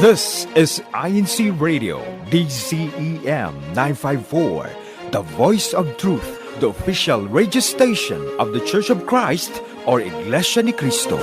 This is INCRadio, DZEM 954, the voice of truth, the official radio station of the Church of Christ, or Iglesia ni Cristo.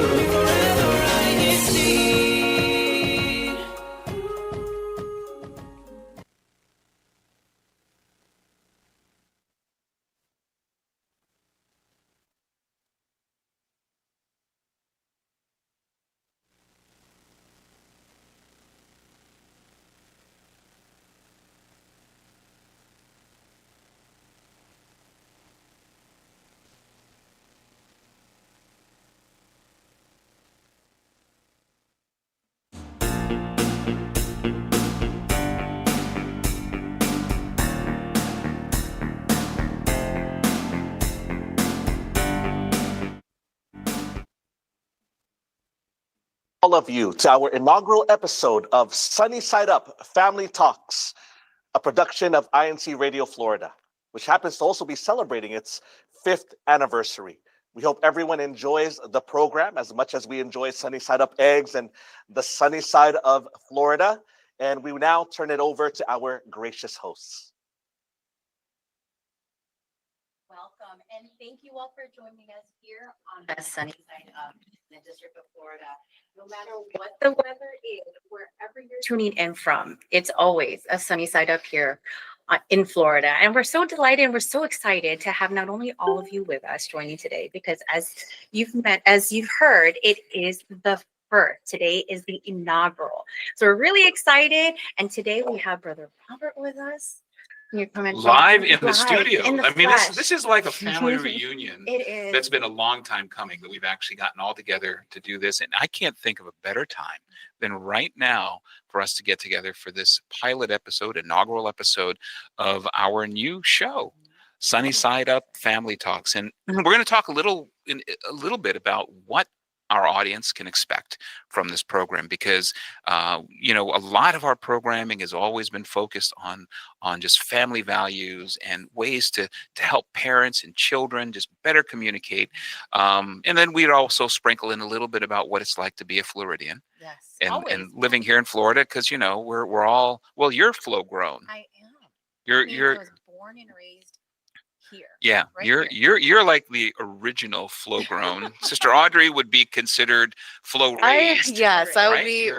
All of you to our inaugural episode of Sunny Side Up Family Talks, a production of INCRadio Florida, which happens to also be celebrating its 5th anniversary. We hope everyone enjoys the program as much as we enjoy Sunny Side Up Eggs and the sunny side of Florida. And we now turn it over to our gracious hosts. Welcome, and thank you all for joining us here on the Sunny Side Up in the District of Florida. No matter what the weather is, wherever you're tuning in from, it's always a sunny side up here in Florida. And we're so delighted and we're so excited to have not only all of you with us joining today, because as you've heard, it is the first. Today is the inaugural. So we're really excited. And today we have Brother Robert with us. Live in the studio. I mean, this is like a family reunion. It is. That's been a long time coming, that we've actually gotten all together to do this. And I can't think of a better time than right now for us to get together for this pilot episode, inaugural episode of our new show, Sunny Side Up Family Talks. And we're going to talk a little bit about what our audience can expect from this program, because a lot of our programming has always been focused on just family values and ways to help parents and children just better communicate, and then we'd also sprinkle in a little bit about what it's like to be a Floridian. Yes, and living here in Florida, because we're all, well, you're Flo grown. I am. You're I was born and raised here. Yeah, right you're like the original Flo grown. Sister Audrey would be considered Flo raised. I would be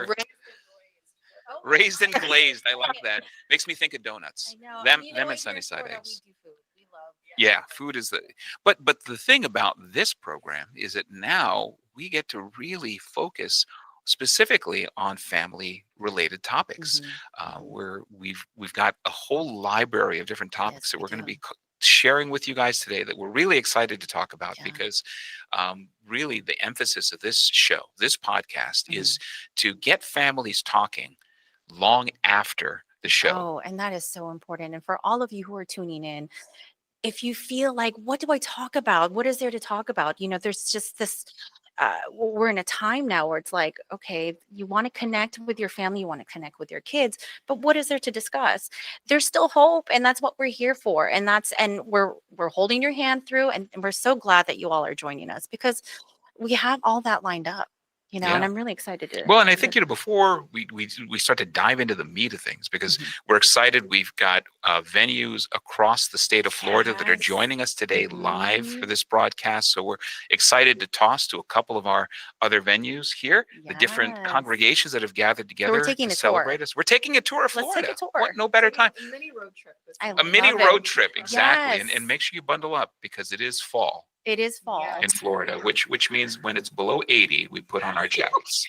raised and glazed. I like that. Makes me think of donuts. I know. Them and and sunny side eggs. We do food. We love. Yeah, food is but the thing about this program is that now we get to really focus specifically on family related topics. Where we've got a whole library of different topics that we're going to be sharing with you guys today that we're really excited to talk about, because really the emphasis of this show, this podcast, is to get families talking long after the show. Oh, and that is so important. And for all of you who are tuning in, if you feel like, what do I talk about? What is there to talk about? There's just this, we're in a time now where it's like, okay, you want to connect with your family, you want to connect with your kids, but what is there to discuss? There's still hope, and that's what we're here for. And we're holding your hand through, and we're so glad that you all are joining us, because we have all that lined up. And I'm really excited to. Well, and I think, before we start to dive into the meat of things, because we're excited. We've got venues across the state of Florida that are joining us today live for this broadcast. So we're excited to toss to a couple of our other venues here, the different congregations that have gathered together to celebrate us. We're taking a tour of Florida. Let's take a tour. What, no better time. A mini road trip. A mini road trip, exactly. And make sure you bundle up, because it is fall. It is fall in Florida, which means when it's below 80, we put on our jackets.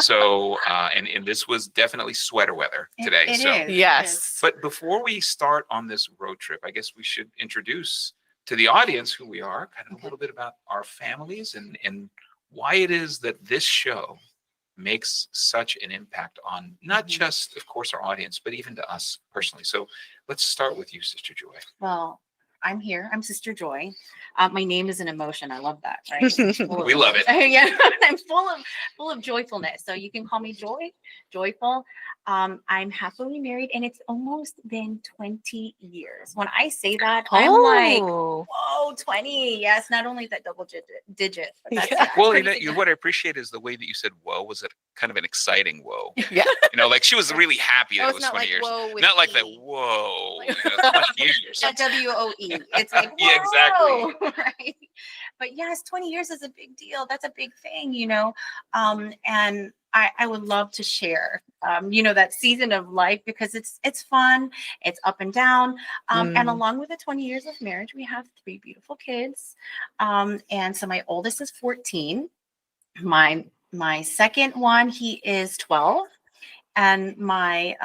So, and this was definitely sweater weather today. It so is. Yes. But before we start on this road trip, I guess we should introduce to the audience who we are, kind of a little bit about our families and why it is that this show makes such an impact on not just, of course, our audience, but even to us personally. So let's start with you, Sister Joy. Well, I'm here. I'm Sister Joy. My name is an emotion. I love that. Right? We love it. Yeah, I'm full of joyfulness. So you can call me joyful. I'm happily married, and it's almost been 20 years. When I say that, I'm like, Oh. whoa, 20. Yes, not only that double digit, but that's, Yeah. yeah, Well, pretty what I appreciate is the way that you said "whoa" was it kind of an exciting whoa. Yeah. Like she was really happy that Oh, it it's was not 20 like years. whoa with Not like that E. whoa. Like- 20 years. Not WOE. It's like, whoa, Yeah, exactly. right? But yes, 20 years is a big deal. That's a big thing, and I would love to share, that season of life, because it's fun, it's up and down. And along with the 20 years of marriage, we have 3 beautiful kids. And so my oldest is 14. My second one, he is 12. And my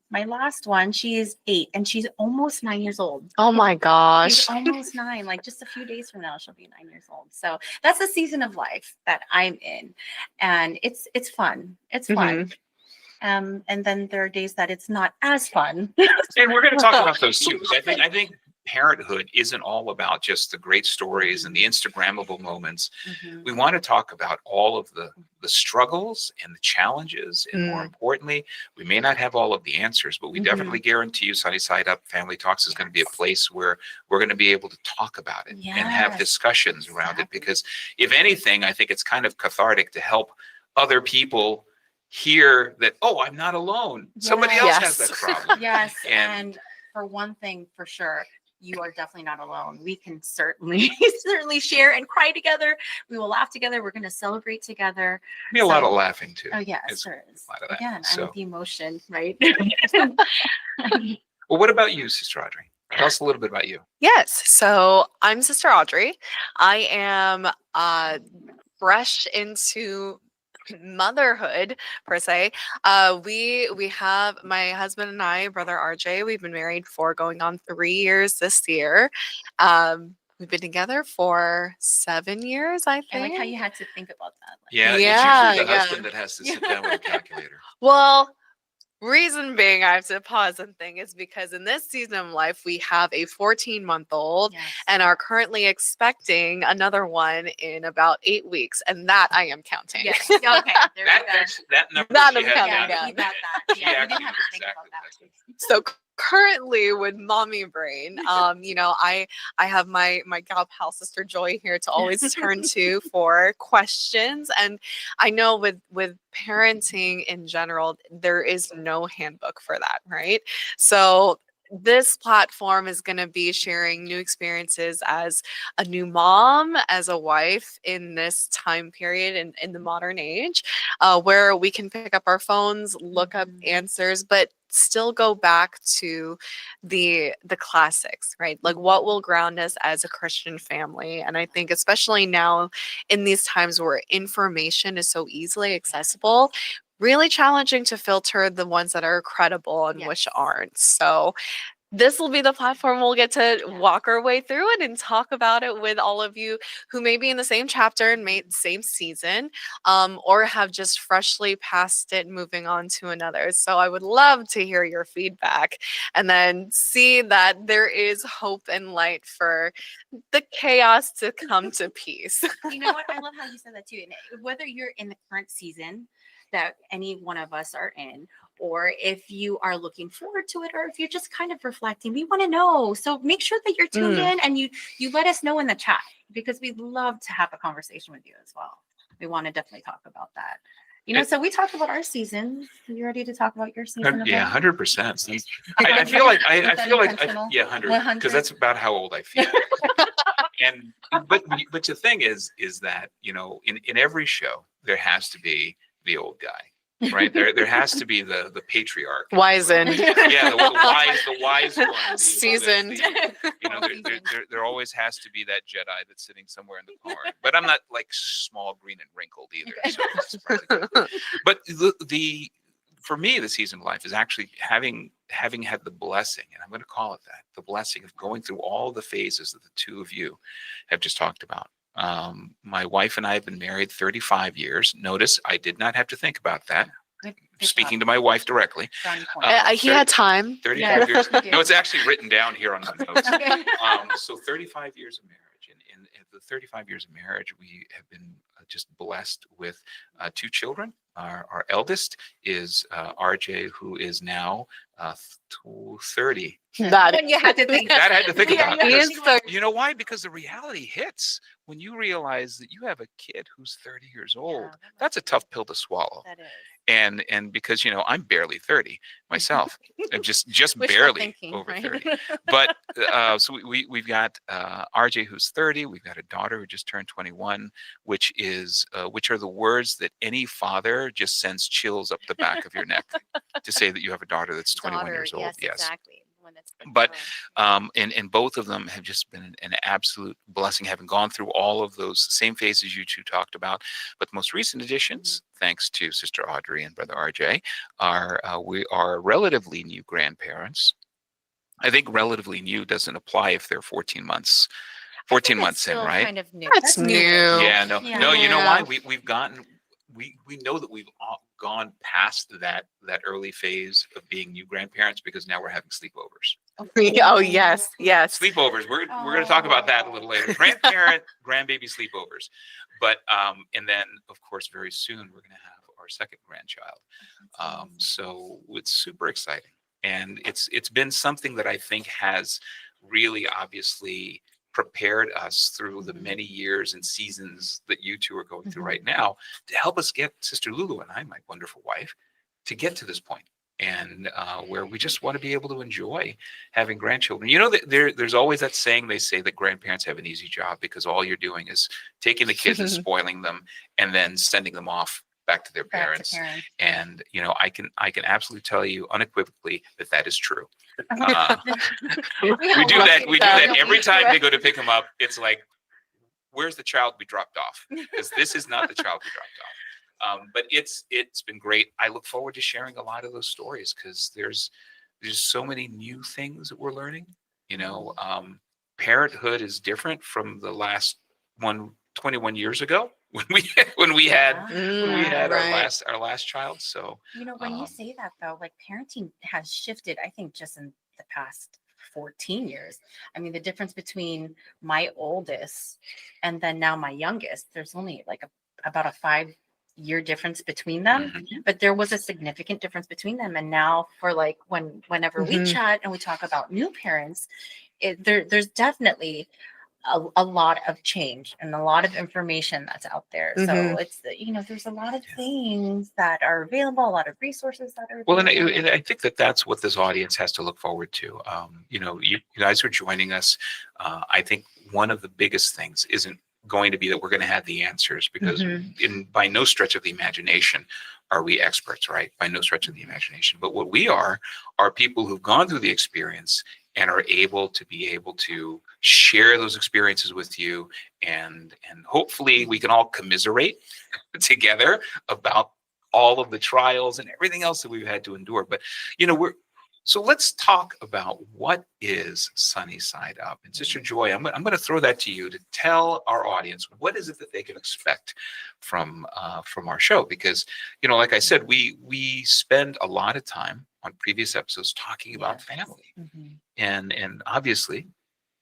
last one, she is 8, and she's almost 9 years old. Oh my gosh. She's almost 9. Like just a few days from now, she'll be 9 years old. So that's the season of life that I'm in, and it's fun. It's fun. And then there are days that it's not as fun. And we're going to talk about those too. 'Cause I think parenthood isn't all about just the great stories and the Instagrammable moments. Mhm. We want to talk about all of the struggles and the challenges, and more importantly, we may not have all of the answers, but we definitely guarantee you Sunny Side Up Family Talks is going to be a place where we're going to be able to talk about it and have Yes, discussions around it. exactly. Because if anything, I think it's kind of cathartic to help other people hear that, oh, I'm not alone. Somebody else has Yes. that problem. Yes, And- and for one thing, for sure, you are definitely not alone. We can certainly share and cry together. We will laugh together. We're going to celebrate together. Be a lot of So- laughing too. Oh yes, It's there is. a lot of that. Again, So- I'm the emotion, right? Well, what about you, Sister Audrey? Tell us a little bit about you. Yes. So I'm Sister Audrey. I am fresh into motherhood per se. We have my husband and I, brother RJ. We've been married for going on 3 years this year. We've been together for 7 years, I I think. like how you had to think about that. Like, Yeah, Yeah, it's usually the yeah. husband that has to sit down with a calculator. Well, reason being I have to pause and think is because in this season of life, we have a 14-month-old yes. and are currently expecting another one in about 8 weeks. And that I am counting. Yes. Okay. There we go. That number That she I'm had counting down. down. You got that. She Yeah, you actually didn't have to knew think exactly about what that. So currently with mommy brain, I have my gal pal Sister Joy here to always turn to for questions. And I know with parenting in general, there is no handbook for that, right? So this platform is going to be sharing new experiences as a new mom, as a wife in this time period in the modern age, where we can pick up our phones, look up answers, but still go back to the classics, right? Like what will ground us as a Christian family. And I think especially now in these times where information is so easily accessible, really challenging to filter the ones that are credible and which Yes. aren't. So this will be the platform we'll get to walk our way through it and talk about it with all of you who may be in the same chapter and same season, or have just freshly passed it, moving on to another. So I would love to hear your feedback and then see that there is hope and light for the chaos to come to peace. You know what? I love how you said that too. And whether you're in the current season that any one of us are in, or if you are looking forward to it, or if you're just kind of reflecting, we want to know. So make sure that you're tuned in and you let us know in the chat, because we'd love to have a conversation with you as well. We want to definitely talk about that. So we talked about our season. Are you ready to talk about your season? Yeah, 100%. Was I feel like that 100, intentional? 100, because that's about how old I feel. But the thing is that in every show there has to be the old guy, right? There has to be the patriarch, Wizened. yeah, the wise one, Seasoned. There always has to be that Jedi that's sitting somewhere in the corner. But I'm not like small, green, and wrinkled either. So it's probably good. But for me, the season of life is actually having had the blessing, and I'm going to call it that, the blessing of going through all the phases that the two of you have just talked about. My wife and I have been married 35 years. Notice I did not have to think about that. speaking to my wife directly. Brownie point. He had time. 35 years. you do. No, it's actually written down here on the notes. Okay. So 35 years of marriage. And in the 35 years of marriage, we have been just blessed with 2 children. Our eldest is RJ, who is now 30. That You had to think. That I had to think Yeah, about. you had to Because, think. you know why? Because the reality hits when you realize that you have a kid who's 30 years old. That's a tough pill to swallow. That is. And because I'm barely 30 myself. I'm just Wishful barely thinking, over right? 30. But so we've got RJ, who's 30. We've got a daughter who just turned 21, which are the words that any father just sends chills up the back of your neck to say that you have a daughter that's 21 years old. Yes, exactly. When it's the But girl. and both of them have just been an absolute blessing, having gone through all of those same phases you two talked about. But the most recent additions, thanks to Sister Audrey and Brother RJ, we are relatively new grandparents. I think relatively new doesn't apply if they're 14 months. 14 That's months in, still right? Kind of new. That's new. Yeah, no. You know why? Yeah. We've gotten we know that we've gone past that early phase of being new grandparents because now we're having sleepovers. Oh, yes, yes. Sleepovers. We're going to talk about that a little later. Grandbaby sleepovers. But and then of course very soon we're going to have our second grandchild. So it's super exciting, and it's been something that I think has really obviously prepared us through the many years and seasons that you two are going through right now to help us get Sister Lulu and I, my wonderful wife, to get to this point. And where we just want to be able to enjoy having grandchildren. There's always that saying they say that grandparents have an easy job because all you're doing is taking the kids and spoiling them and then sending them off back to their parents. And I can absolutely tell you unequivocally that is true. We do that every time they go to pick them up. It's like, where's the child we dropped off? Because this is not the child we dropped off. But it's been great. I look forward to sharing a lot of those stories because there's so many new things that we're learning. Parenthood is different from the last 21 years ago when we had Right. our last child. So when you say that though, like parenting has shifted, I think just in the past 14 years. I mean, the difference between my oldest and then now my youngest, there's only like about a 5-year difference between them, but there was a significant difference between them. And now for like whenever we chat and we talk about new parents, there's definitely a lot of change and a lot of information that's out there. So it's there's a lot of things that are available, a lot of resources that are available. Well, and I think that's what this audience has to look forward to. You guys are joining us. I think one of the biggest things isn't going to be that we're going to have the answers because by no stretch of the imagination are we experts, right? By no stretch of the imagination. But what we are people who've gone through the experience and are able to share those experiences with you, and hopefully we can all commiserate together about all of the trials and everything else that we've had to endure. But so let's talk about what is Sunny Side Up. And Sister Joy, I'm going to throw that to you to tell our audience what is it that they can expect from our show, because like I said, we spend a lot of time on previous episodes talking about family, and obviously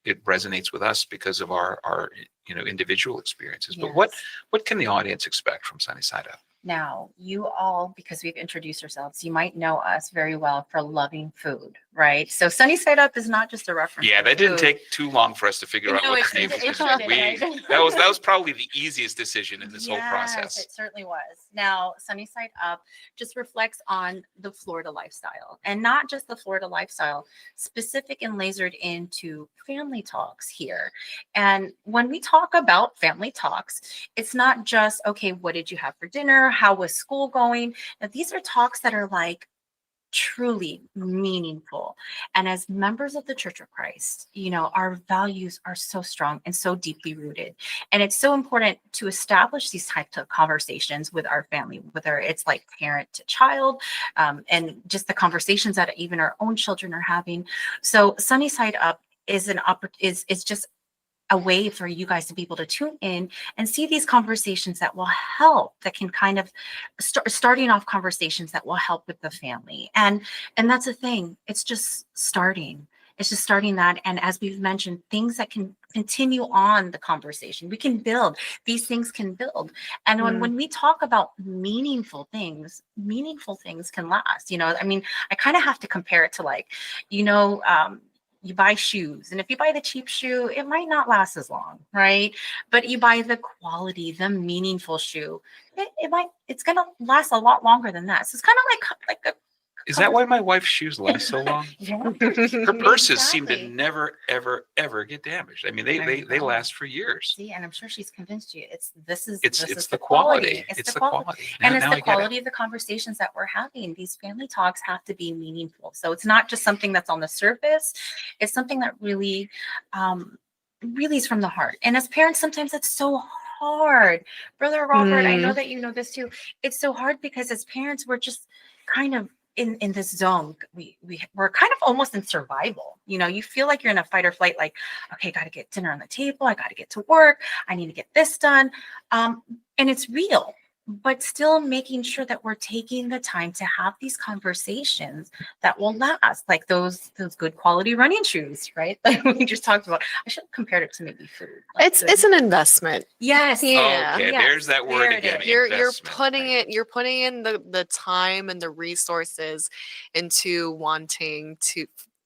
it resonates with us because of our individual experiences. But what can the audience expect from Sunny Side Up? Now, you all, because we've introduced ourselves, you might know us very well for loving food, right? So Sunny Side Up is not just a reference. Yeah, to that didn't food. take too long for us to figure out what the name was going to be. That was probably the easiest decision in this whole process. It certainly was. Now, Sunny Side Up just reflects on the Florida lifestyle, and not just the Florida lifestyle, specific and lasered into family talks here. And when we talk about family talks, it's not just, okay, what did you have for dinner? How was school going? Now, these are talks that are like truly meaningful. And as members of the Church of Christ, our values are so strong and so deeply rooted. And it's so important to establish these types of conversations with our family, whether it's like parent to child, and just the conversations that even our own children are having. So Sunny Side Up is just a way for you guys to be able to tune in and see these conversations that will help, that can kind of starting off conversations that will help with the family. And that's the thing. It's just starting. It's just starting that. And as we've mentioned, things that can continue on the conversation. We can build. These things can build. And when we talk about meaningful things can last. I mean, I kind of have to compare it to like, you buy shoes, and if you buy the cheap shoe, it might not last as long, right? But you buy the quality, the meaningful shoe, it's gonna last a lot longer than that. So it's kind of like a. Is that why my wife's shoes last so long? Yeah. Her purses seem to Exactly. never, ever, ever get damaged. I mean, they last for years. See, and I'm sure she's convinced you. This is The quality. It's It's the the quality. quality. And Now it's I the get it. quality of the conversations that we're having. These family talks have to be meaningful. So it's not just something that's on the surface. It's something that really is from the heart. And as parents, sometimes it's so hard. Brother Robert, I know that you know this too. It's so hard because as parents, we're just kind of in this zone. We're kind of almost in survival. You feel like you're in a fight or flight, like, okay, got to get dinner on the table. I got to get to work. I need to get this done. And it's real, but still making sure that we're taking the time to have these conversations that will last, like those good quality running shoes, right? Like we just talked about. I should have compared it to maybe food. Like It's an investment. yes. Yeah. Okay, Yes, there's that word there it again. is. You're investment. you're putting in the time and the resources into wanting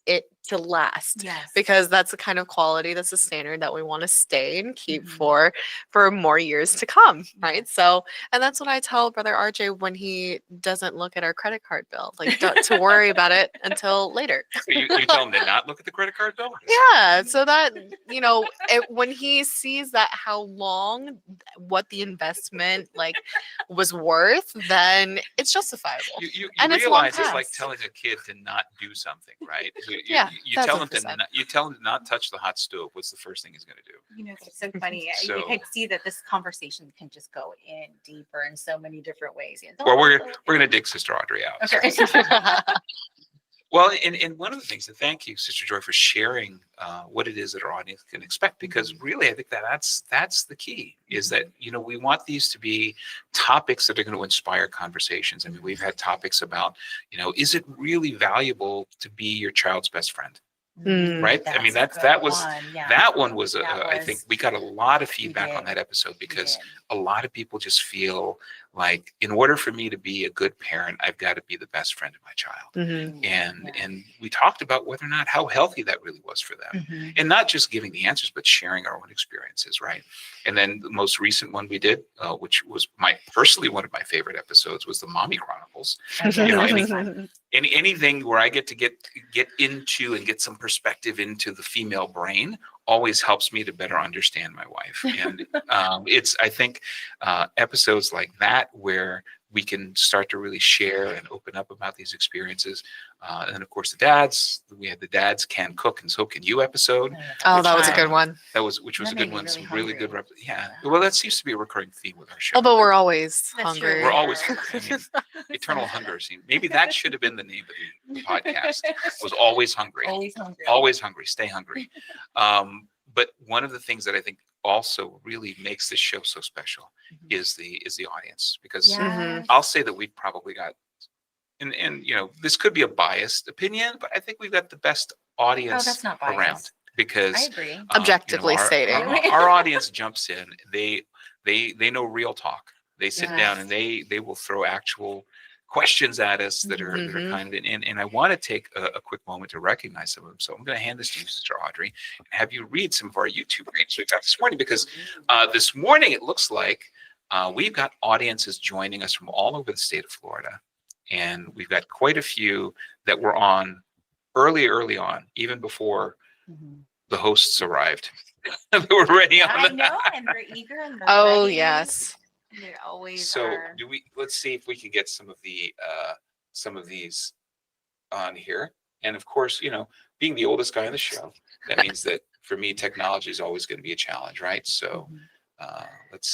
it to last, Yes. because that's the kind of quality, that's the standard that we want to stay and keep Mhm. for more years to come, right? Yes. So, and that's what I tell Brother RJ when he doesn't look at our credit card bill, like don't to worry about it until later. You tell him to not look at the credit card bill? Yeah, so that when he sees that how long what the investment like was worth, then it's justifiable. You And it's long realize it's like past. telling a kid to not do something, right? Yeah, You tell him 1000%. you tell him to not touch the hot stove. What's the first thing he's going to do? It's so funny. So- You can see that this conversation can just go in deeper in so many different ways. Well, we're going to dig Sister Audrey out. Okay. Well, and one of the things, and thank you, Sister Joy, for sharing what it is that our audience can expect, because really, I think that's the key, is that, we want these to be topics that are going to inspire conversations. I mean, we've had topics about, is it really valuable to be your child's best friend? Right? I mean, that one was, I think we got a lot of feedback on that episode, because a lot of people just feel like, in order for me to be a good parent, I've got to be the best friend of my child. And we talked about whether or not how healthy that really was for them, and not just giving the answers, but sharing our own experiences, right? And then the most recent one we did, which was personally one of my favorite episodes, was the Mommy Chronicles. Anything where I get to get into and get some perspective into the female brain always helps me to better understand my wife. And it's, I think, episodes like that where we can start to really share and open up about these experiences. And then, of course, we had the Dads Can Cook and So Can You episode. Oh, that was a good one. Which was That a good made me one. really Some really good, hungry. yeah. Well, that seems to be a recurring theme with our show. Although we're always That's true. hungry. We're always hungry. I mean, eternal hunger. Maybe that should have been the name of the podcast. Was Always Hungry. Always hungry. Always hungry. Stay hungry. But one of the things that I think also really makes this show so special is the audience, because Yes. I'll say that we've probably got, and this could be a biased opinion, but I think we've got the best audience that's not biased. around, because I agree. Objectively stating. our audience jumps in. They know real talk. They sit down Yes. and they will throw actual questions at us that are kind of, and I want to take a quick moment to recognize some of them. So I'm going to hand this to you, Sister Audrey, and have you read some of our YouTube reads we've got this morning, because this morning it looks like we've got audiences joining us from all over the state of Florida, and we've got quite a few that were on early on, even before the hosts arrived. They were ready on I the know, and they're eager and they're Oh, ready. yes. They always So are. let's see if we can get some of these on here. And of course, being the oldest guy on the show, that means that for me, technology is always going to be a challenge, right? So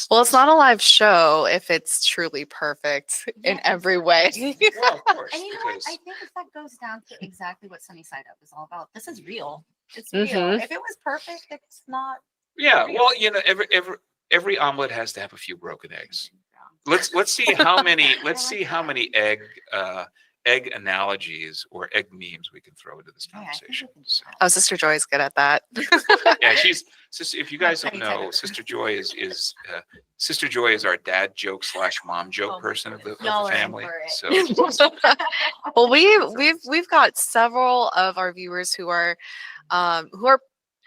Well, it's not a live show if it's truly perfect in Yeah, every way. well, of course, And you know what? because I think that goes down to exactly what Sunny Side Up is all about. This is real. It's real. Mhm. If it was perfect, it's not. Yeah, well, every omelet has to have a few broken eggs. Let's see how many egg analogies or egg memes we can throw into this conversation. So, Oh, Sister Joy is good at that. yeah, if you guys don't know, Sister Joy is Sister Joy is our dad joke / mom joke person of the family. So Well, we've got several of our viewers who are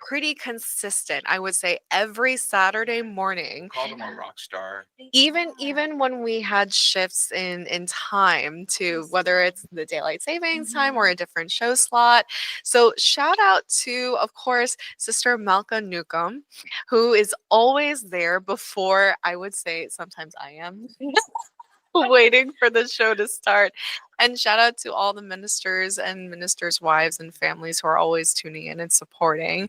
pretty consistent. I would say every Saturday morning. call them a rock star. Even when we had shifts in time to whether it's the daylight savings time or a different show slot. So shout out to, of course, Sister Malka Newcomb, who is always there before, I would say sometimes I am waiting for the show to start. And shout out to all the ministers and ministers' wives and families who are always tuning in and supporting.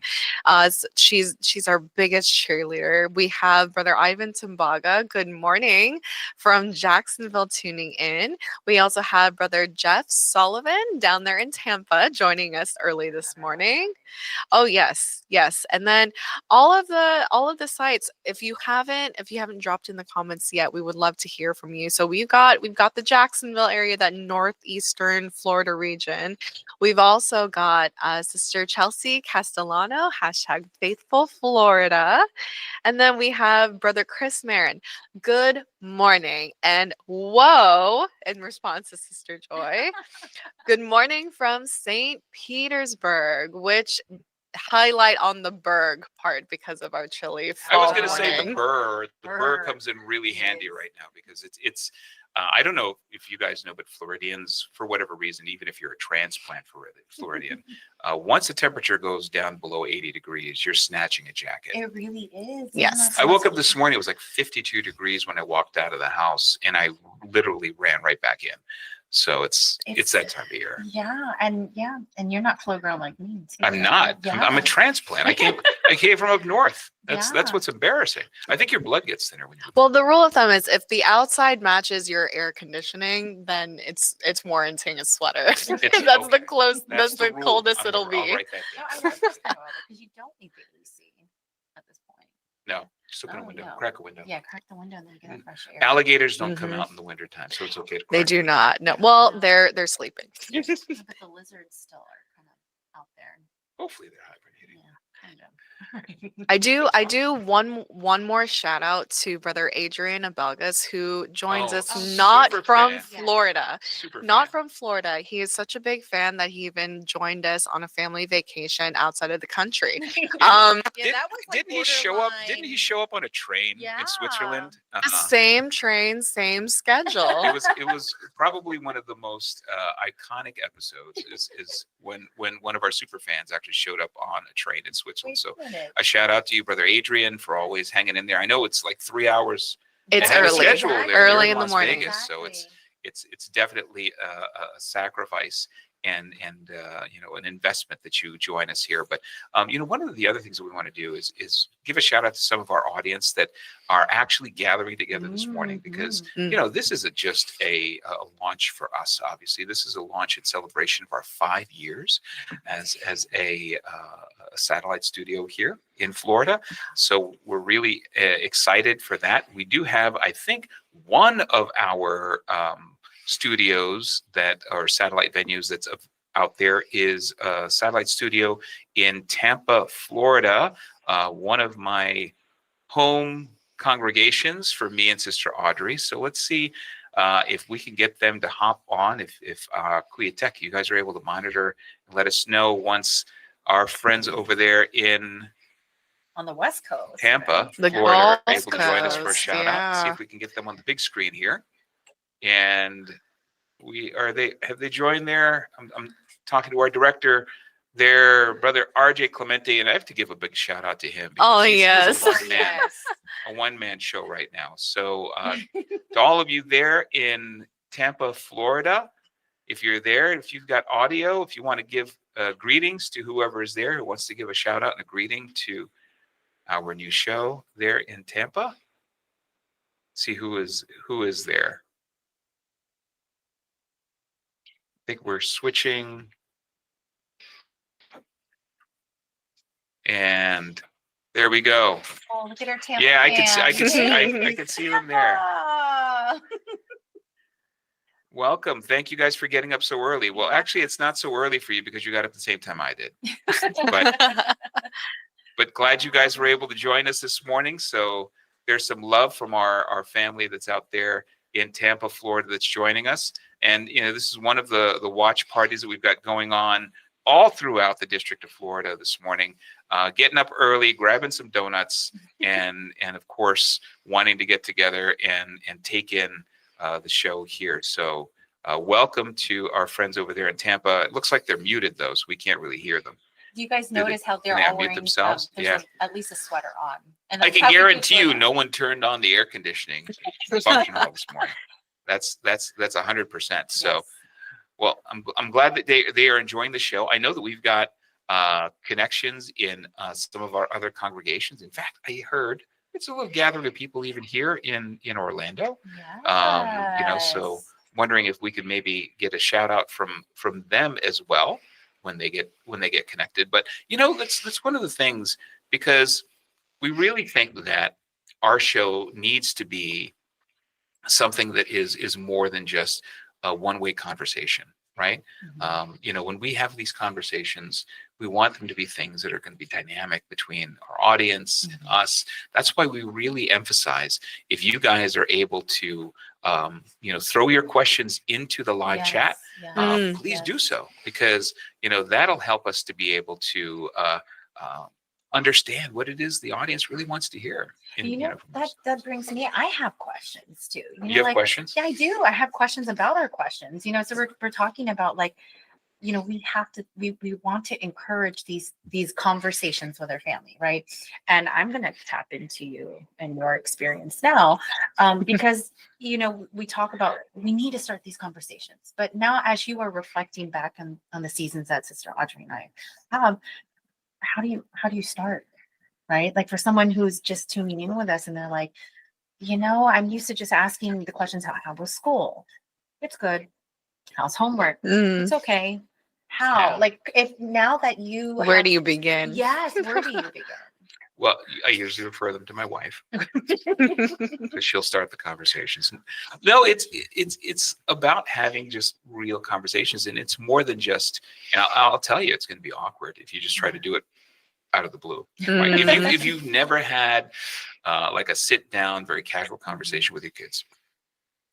She's our biggest cheerleader. We have Brother Ivan Timbaga. Good morning from Jacksonville tuning in. We also have Brother Jeff Sullivan down there in Tampa joining us early this morning. Oh yes. And then all of the sites, if you haven't dropped in the comments yet, we would love to hear from you. So we've got the Jacksonville area, that northeastern Florida region. We've also got Sister Chelsea Castellano, #Faithful Florida. And then we have Brother Chris Marin. Good morning. And whoa, in response to Sister Joy. Good morning from St. Petersburg, which highlight on the berg part because of our chilly I was fall going to say the morning. burr. The burr Burr. comes in really handy right now because it's. I don't know if you guys know, but Floridians, for whatever reason, even if you're a transplant Floridian, once the temperature goes down below 80 degrees, you're snatching a jacket. It really is. Yes. I woke up this morning, it was like 52 degrees when I walked out of the house, and I literally ran right back in. So it's that time of year. Yeah, and you're not flow girl like me. Too. I'm not. Yeah. I'm a transplant. I came from up north. That's Yeah. what's embarrassing. I think your blood gets thinner when you. Well, the rule of thumb is if the outside matches your air conditioning, then it's warranting a sweater. That's okay. the That's the rule. coldest I'll it'll be. write that No, down. I love this kind of weather because you don't need the AC at this point. No, just open a window, no. crack a window. Yeah, crack the window and then get that fresh air. Alligators don't come Mhm. out in the wintertime, so it's okay to They crack. do not. No. Well, they're sleeping. Yeah, but the lizards still are kind of out there. Hopefully they're hibernating. Yeah, kind of. I do one more shout out to Brother Adrian Abelgas, who joins Oh, us not super from fan. Florida. Super Not fan. from Florida. He is such a big fan that he even joined us on a family vacation outside of the country. Didn't he show up? Didn't he show up on a train Yeah. in Switzerland? Same train, same schedule. It was probably one of the most iconic episodes is when one of our super fans actually showed up on a train in Switzerland. So a shout out to you, Brother Adrian, for always hanging in there. I know it's like 3 hours. It's ahead of early. schedule there. Early You're in the Las morning. Vegas, so it's definitely a sacrifice and an investment that you join us here. But one of the other things that we want to do is give a shout out to some of our audience that are actually gathering together this morning, because this isn't just a launch for us. Obviously, this is a launch in celebration of our 5 years as a satellite studio here in Florida. So we're really excited for that. We do have, I think, one of our studios that are satellite venues that's out there is a satellite studio in Tampa, Florida. One of my home congregations for me and Sister Audrey. So let's see if we can get them to hop on. If Cleotech, you guys are able to monitor and let us know once our friends over there in on the West Coast, Tampa, The Florida, are Gulf able to join us for a Coast, shout out. See yeah. if we can get them on the big screen here. And have they joined there? I'm talking to our director there, Brother RJ Clemente, and I have to give a big shout out to him. Oh, He's yes. a one-man show right now. So to all of you there in Tampa, Florida, if you're there, if you've got audio, if you want to give greetings to whoever is there who wants to give a shout out and a greeting to our new show there in Tampa, see who is there. I think we're switching. And There we go. Oh, look at our Tampa Yeah, I could fans. see them there. Ah. Welcome. Thank you guys for getting up so early. Well, actually, it's not so early for you because you got up the same time I did. But glad you guys were able to join us this morning. So there's some love from our family that's out there in Tampa, Florida, that's joining us. And this is one of the watch parties that we've got going on all throughout the District of Florida this morning. Getting up early, grabbing some donuts, and of course wanting to get together and take in the show here. So welcome to our friends over there in Tampa. It looks like they're muted though, so we can't really hear them. Do you guys notice how they're they all unmute wearing themselves? there's at least a sweater on? And I that's can how we do guarantee you, Florida. no one turned on the air conditioning function all this morning. That's 100%. So, Yes. well, I'm glad that they are enjoying the show. I know that we've got connections in some of our other congregations. In fact, I heard it's a little gathering of people even here in Orlando. So wondering if we could maybe get a shout out from them as well when they get connected. But that's one of the things, because we really think that our show needs to be something that is more than just a one-way conversation, right? When we have these conversations, we want them to be things that are going to be dynamic between our audience and us. That's why we really emphasize, if you guys are able to throw your questions into the live chat, please do so, because that'll help us to be able to understand what it is the audience really wants to hear. That brings me, I have questions too. You have questions? Yeah, I do. I have questions about our questions. So we're talking about we want to encourage these conversations with our family, right? And I'm going to tap into you and your experience now, because we talk about, we need to start these conversations. But now, as you are reflecting back on the seasons that Sister Audrey and I have, how do you start, right? Like, for someone who's just tuning in with us and they're like, I'm used to just asking the questions, how was school? It's good. How's homework? It's okay. How? Yeah. Like, if now that you Where do you begin? Yes, where do you begin? Well, I usually refer them to my wife, because she'll start the conversations. No, it's about having just real conversations, and it's more than just. And I'll tell you, it's going to be awkward if you just try to do it out of the blue. Right? If you've never had like a sit down, very casual conversation with your kids,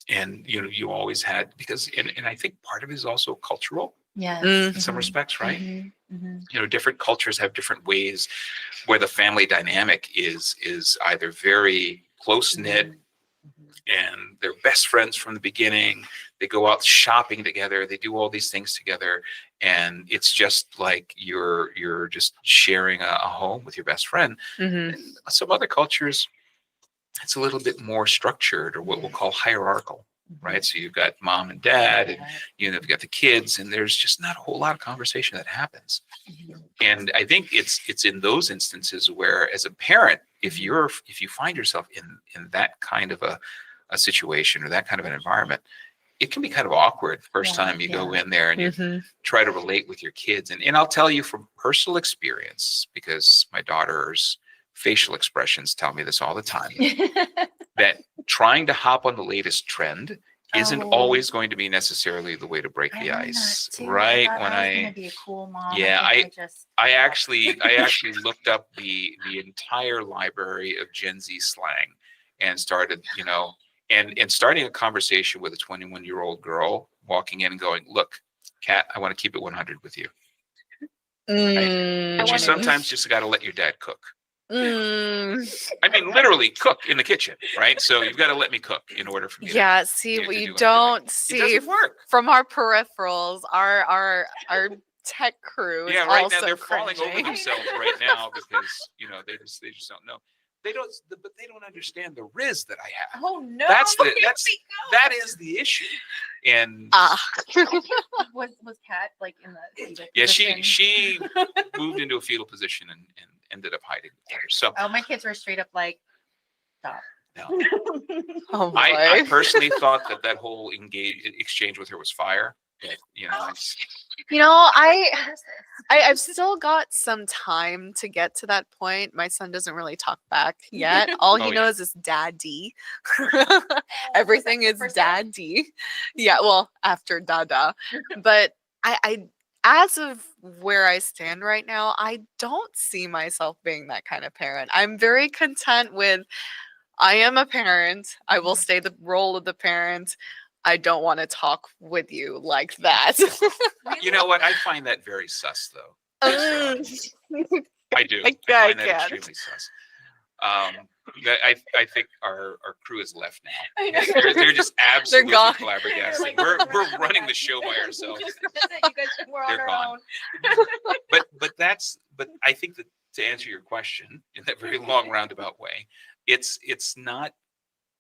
and you always had, because and I think part of it is also cultural. Yes. In some respects, right? Different cultures have different ways where the family dynamic is either very close knit and they're best friends from the beginning. They go out shopping together. They do all these things together, and it's just like you're just sharing a home with your best friend. And some other cultures, it's a little bit more structured, or what we'll call hierarchical. Right. So you've got mom and dad, and you've got the kids, and there's just not a whole lot of conversation that happens. And I think it's in those instances where, as a parent, if you find yourself in that kind of a situation or that kind of an environment, it can be kind of awkward the first time you go in there and you try to relate with your kids. And I'll tell you from personal experience, because my daughter's facial expressions tell me this all the time, that trying to hop on the latest trend isn't always going to be necessarily the way to break the ice, right? When I was gonna be a cool mom, I actually looked up the entire library of Gen Z slang and started, and starting a conversation with a 21-year-old girl walking in and going, "Look, Kat, I want to keep it 100 with you." Right? And you sometimes just got to let your dad cook. I mean, literally cook in the kitchen, right? So you've got to let me cook in order for me. Yeah, see, what you don't see from our peripherals, our tech crew is right also now they're cringing. falling over themselves right now because they just don't know. They don't understand the riz that I have. Oh no! That is the issue. And was Kat like in the fetal yeah, position? she moved into a fetal position and ended up hiding there. So my kids were straight up like, stop. No. I personally thought that whole exchange with her was fire, But, you know, it's, You know, I've still got some time to get to that point. My son doesn't really talk back yet. All he Oh, yeah. knows is daddy. Everything is daddy. Yeah, well, after dada. But I as of where I stand right now, I don't see myself being that kind of parent. I'm very content with I am a parent. I will stay the role of the parent. I don't want to talk with you like that. you know what? I find that very sus, though. I do. I I find that can't. extremely sus. I think our crew is left now. I know. They're just absolutely gone. flabbergasted. They're like, We're running the show by ourselves. You guys, we're on They're our gone. own. But I think that to answer your question in that very long roundabout way, it's not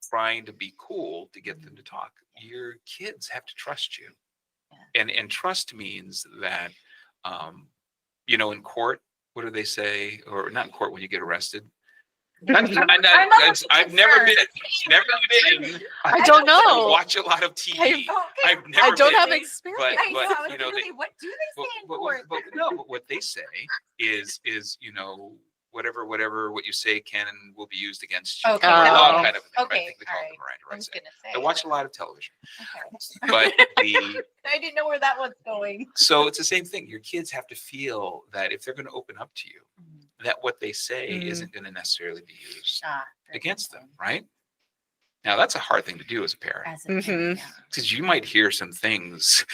trying to be cool to get them to talk. Your kids have to trust you. And trust means that you know, in court, what do they say? Or not in court when you get arrested. I've never been. I don't know. Watch a lot of TV. I've never I don't been. have experience. But you know, what do they say in court? but what they say is you know, whatever what you say can and will be used against you. Okay. Law Oh. kind of thing. Okay, I think they call it alright. the Miranda I was rights. gonna say. I watch a lot of television, Okay. but the I didn't know where that was going. so it's the same thing. Your kids have to feel that if they're going to open up to you, that what they say isn't going to necessarily be used against them, right? Now that's a hard thing to do as a parent, As a parent, because you might hear some things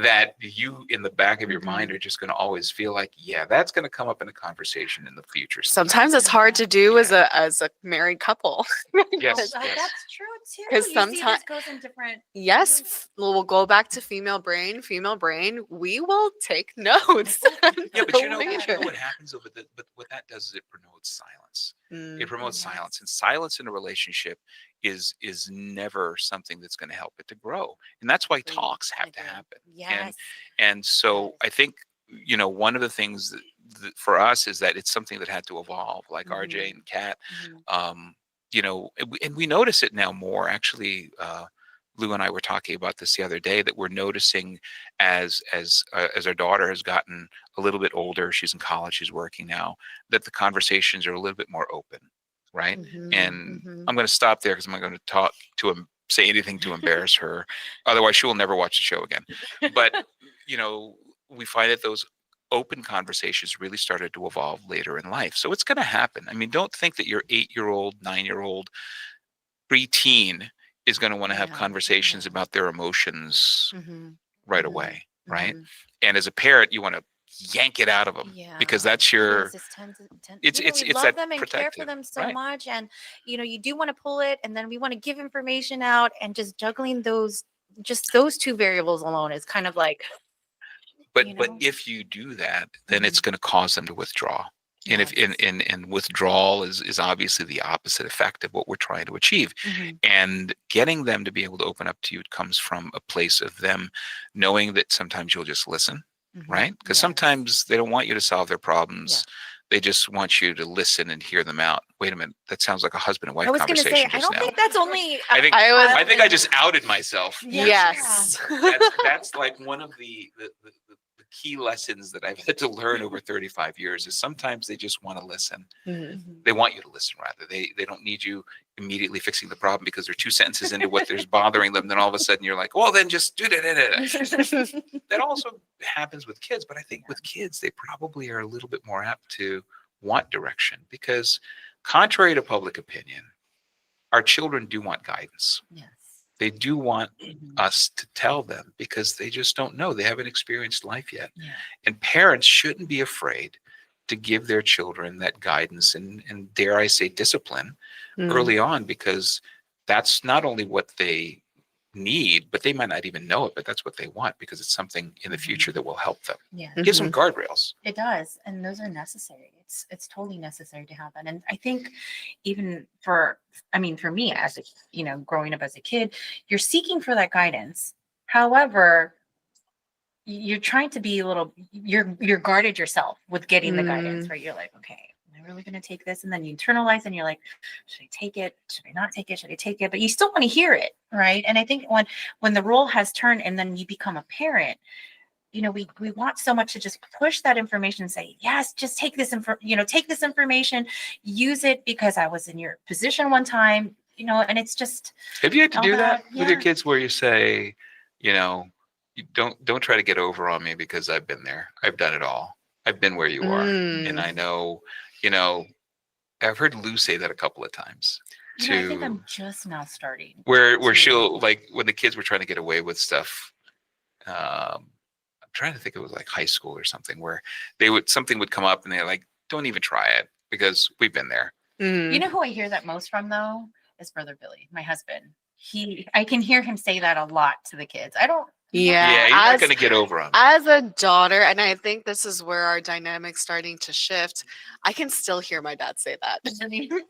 that you in the back of your mind are just going to always feel like, yeah, that's going to come up in a conversation in the future. Sometimes it's hard to do as a married couple. Yes, That's yes. true too. 'Cause You see someti- this goes in different. Yes, we'll go back to female brain. Female brain, we will take notes. Yeah, but you know Later. what happens over but what that does is it promotes silence. It promotes Yes. silence, and silence in a relationship is never something that's going to help it to grow, and that's why talks have to happen. Yes. And so I think, you know, one of the things that for us is that it's something that had to evolve, like RJ and Kat. You know, and we notice it now more. Actually, Lou and I were talking about this the other day, that we're noticing as our daughter has gotten a little bit older, she's in college, she's working now, that the conversations are a little bit more open, right? And I'm going to stop there because I'm not going to talk to him, say anything to embarrass her. Otherwise, she will never watch the show again. But, you know, we find that those open conversations really started to evolve later in life. So it's going to happen. I mean, don't think that your 8-year-old, 9-year-old preteen is going to want to have conversations about their emotions right away, right? And as a parent, you want to yank it out of them because that's your it's we love that them and care for protective, them so right? much, and you know, you do want to pull it, and then we want to give information out, and just juggling those two variables alone is kind of like, but you but know? if you do that, then it's going to cause them to withdraw. And if and withdrawal is obviously the opposite effect of what we're trying to achieve. And getting them to be able to open up to you comes from a place of them knowing that sometimes you'll just listen, right? Because sometimes they don't want you to solve their problems. They just want you to listen and hear them out. Wait a minute, that sounds like a husband and wife conversation. I was going to say, I just don't now. think that's only. I think I just outed myself. Yes. That's like one of the key lessons that I've had to learn over 35 years is sometimes they just want to listen. They want you to listen, rather. They don't need you immediately fixing the problem because they're 2 sentences into what there's bothering them. Then all of a sudden you're like, well, then just do that. That also happens with kids, but I think with kids, they probably are a little bit more apt to want direction because contrary to public opinion, our children do want guidance. Yes. They do want us to tell them because they just don't know. They haven't experienced life yet. And parents shouldn't be afraid to give their children that guidance and dare I say discipline early on, because that's not only what they need, but they might not even know it, but that's what they want because it's something in the future that will help them. Give some guardrails. It does, and those are necessary. It's totally necessary to have that. And I think even for me as a, growing up as a kid, you're seeking for that guidance. However, you're trying to be you're guarded yourself with getting the guidance, right? You're like, okay, I really going to take this? And then you internalize and you're like, should I take it? Should I not take it? Should I take it? But you still want to hear it, right? And I think when the role has turned and then you become a parent, we want so much to just push that information and say, yes, just take this take this information, use it because I was in your position one time, and it's just Have you had to all do that with your yeah. kids where you say, you don't try to get over on me because I've been there. I've done it all. I've been where you are. And I know, I've heard Lou say that a couple of times. I think I'm just now starting. Where she'll, like, when the kids were trying to get away with stuff, I'm trying to think, it was like high school or something, where something would come up and they're like, don't even try it because we've been there. You know who I hear that most from though is Brother Billy, my husband. I can hear him say that a lot to the kids. Yeah, you're not going to get over on me. As a daughter, and I think this is where our dynamic's starting to shift, I can still hear my dad say that.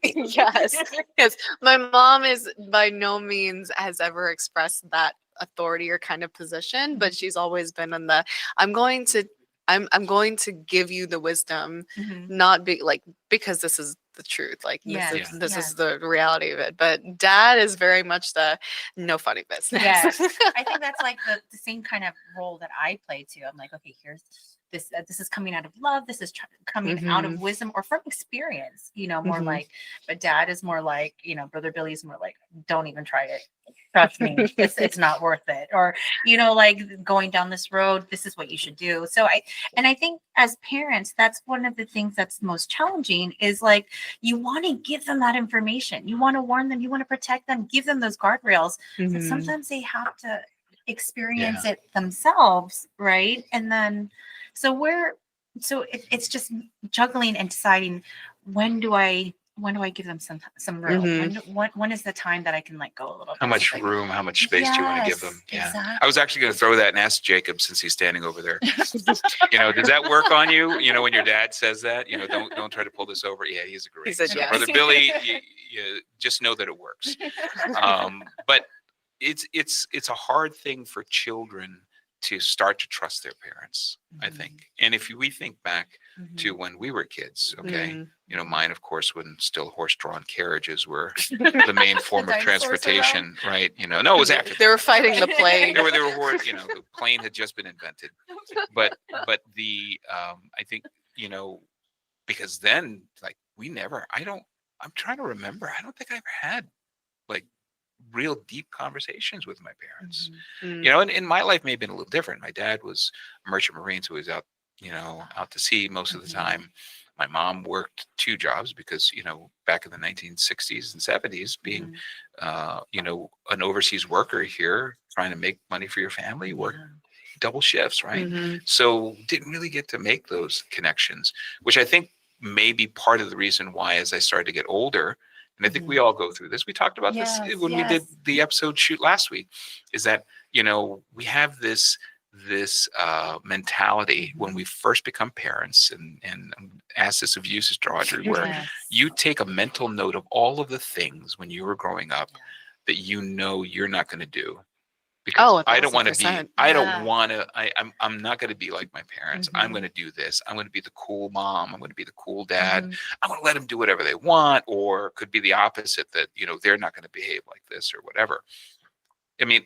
Yes. Because my mom is by no means has ever expressed that authority or kind of position, but she's always been on the I'm going to give you the wisdom, not because this is the truth. Like this is the reality of it. But dad is very much the no funny business. Yes. I think that's like the same kind of role that I play too. I'm like, okay, here's this. This is coming out of love. This is coming out of wisdom or from experience. More like. But dad is more like, Brother Billy's more like, don't even try it. Trust me, it's not worth it. Or like going down this road, this is what you should do. So I think as parents, that's one of the things that's most challenging is like you want to give them that information. You want to warn them. You want to protect them. Give them those guardrails. But sometimes they have to experience it themselves, right? And then it's just juggling and deciding when do I give them some room? When is the time that I can let go a little bit? How much room, how much space do you want to give them? Yeah. Exactly. I was actually going to throw that and ask Jacob, since he's standing over there. Does that work on you? When your dad says that, don't try to pull this over. Yeah, he's agreeing. He said yes. Brother Billy, you just know that it works. But it's a hard thing for children to start to trust their parents, I think. And if we think back to when we were kids, okay, mine, of course, when still horse-drawn carriages were the main form of transportation, right? No, it was after. They were fighting the plane. They were the plane had just been invented. But I think, because then, like, I'm trying to remember, I don't think I ever had, like, real deep conversations with my parents. And my life may have been a little different. My dad was a merchant marine, so he was out to sea most of the time. My mom worked 2 jobs because, back in the 1960s and 70s, being, an overseas worker here, trying to make money for your family, worked double shifts, right? So didn't really get to make those connections, which I think may be part of the reason why, as I started to get older, and I think we all go through this. We talked about this when we did the episode shoot last week, is that, we have this mentality when we first become parents, and ask this of you, Sister Audrey, where you take a mental note of all of the things when you were growing up that you're not going to do. Because I don't want to be, I'm not going to be like my parents. I'm going to do this. I'm going to be the cool mom. I'm going to be the cool dad. I'm going to let them do whatever they want, or could be the opposite, that, they're not going to behave like this or whatever. I mean,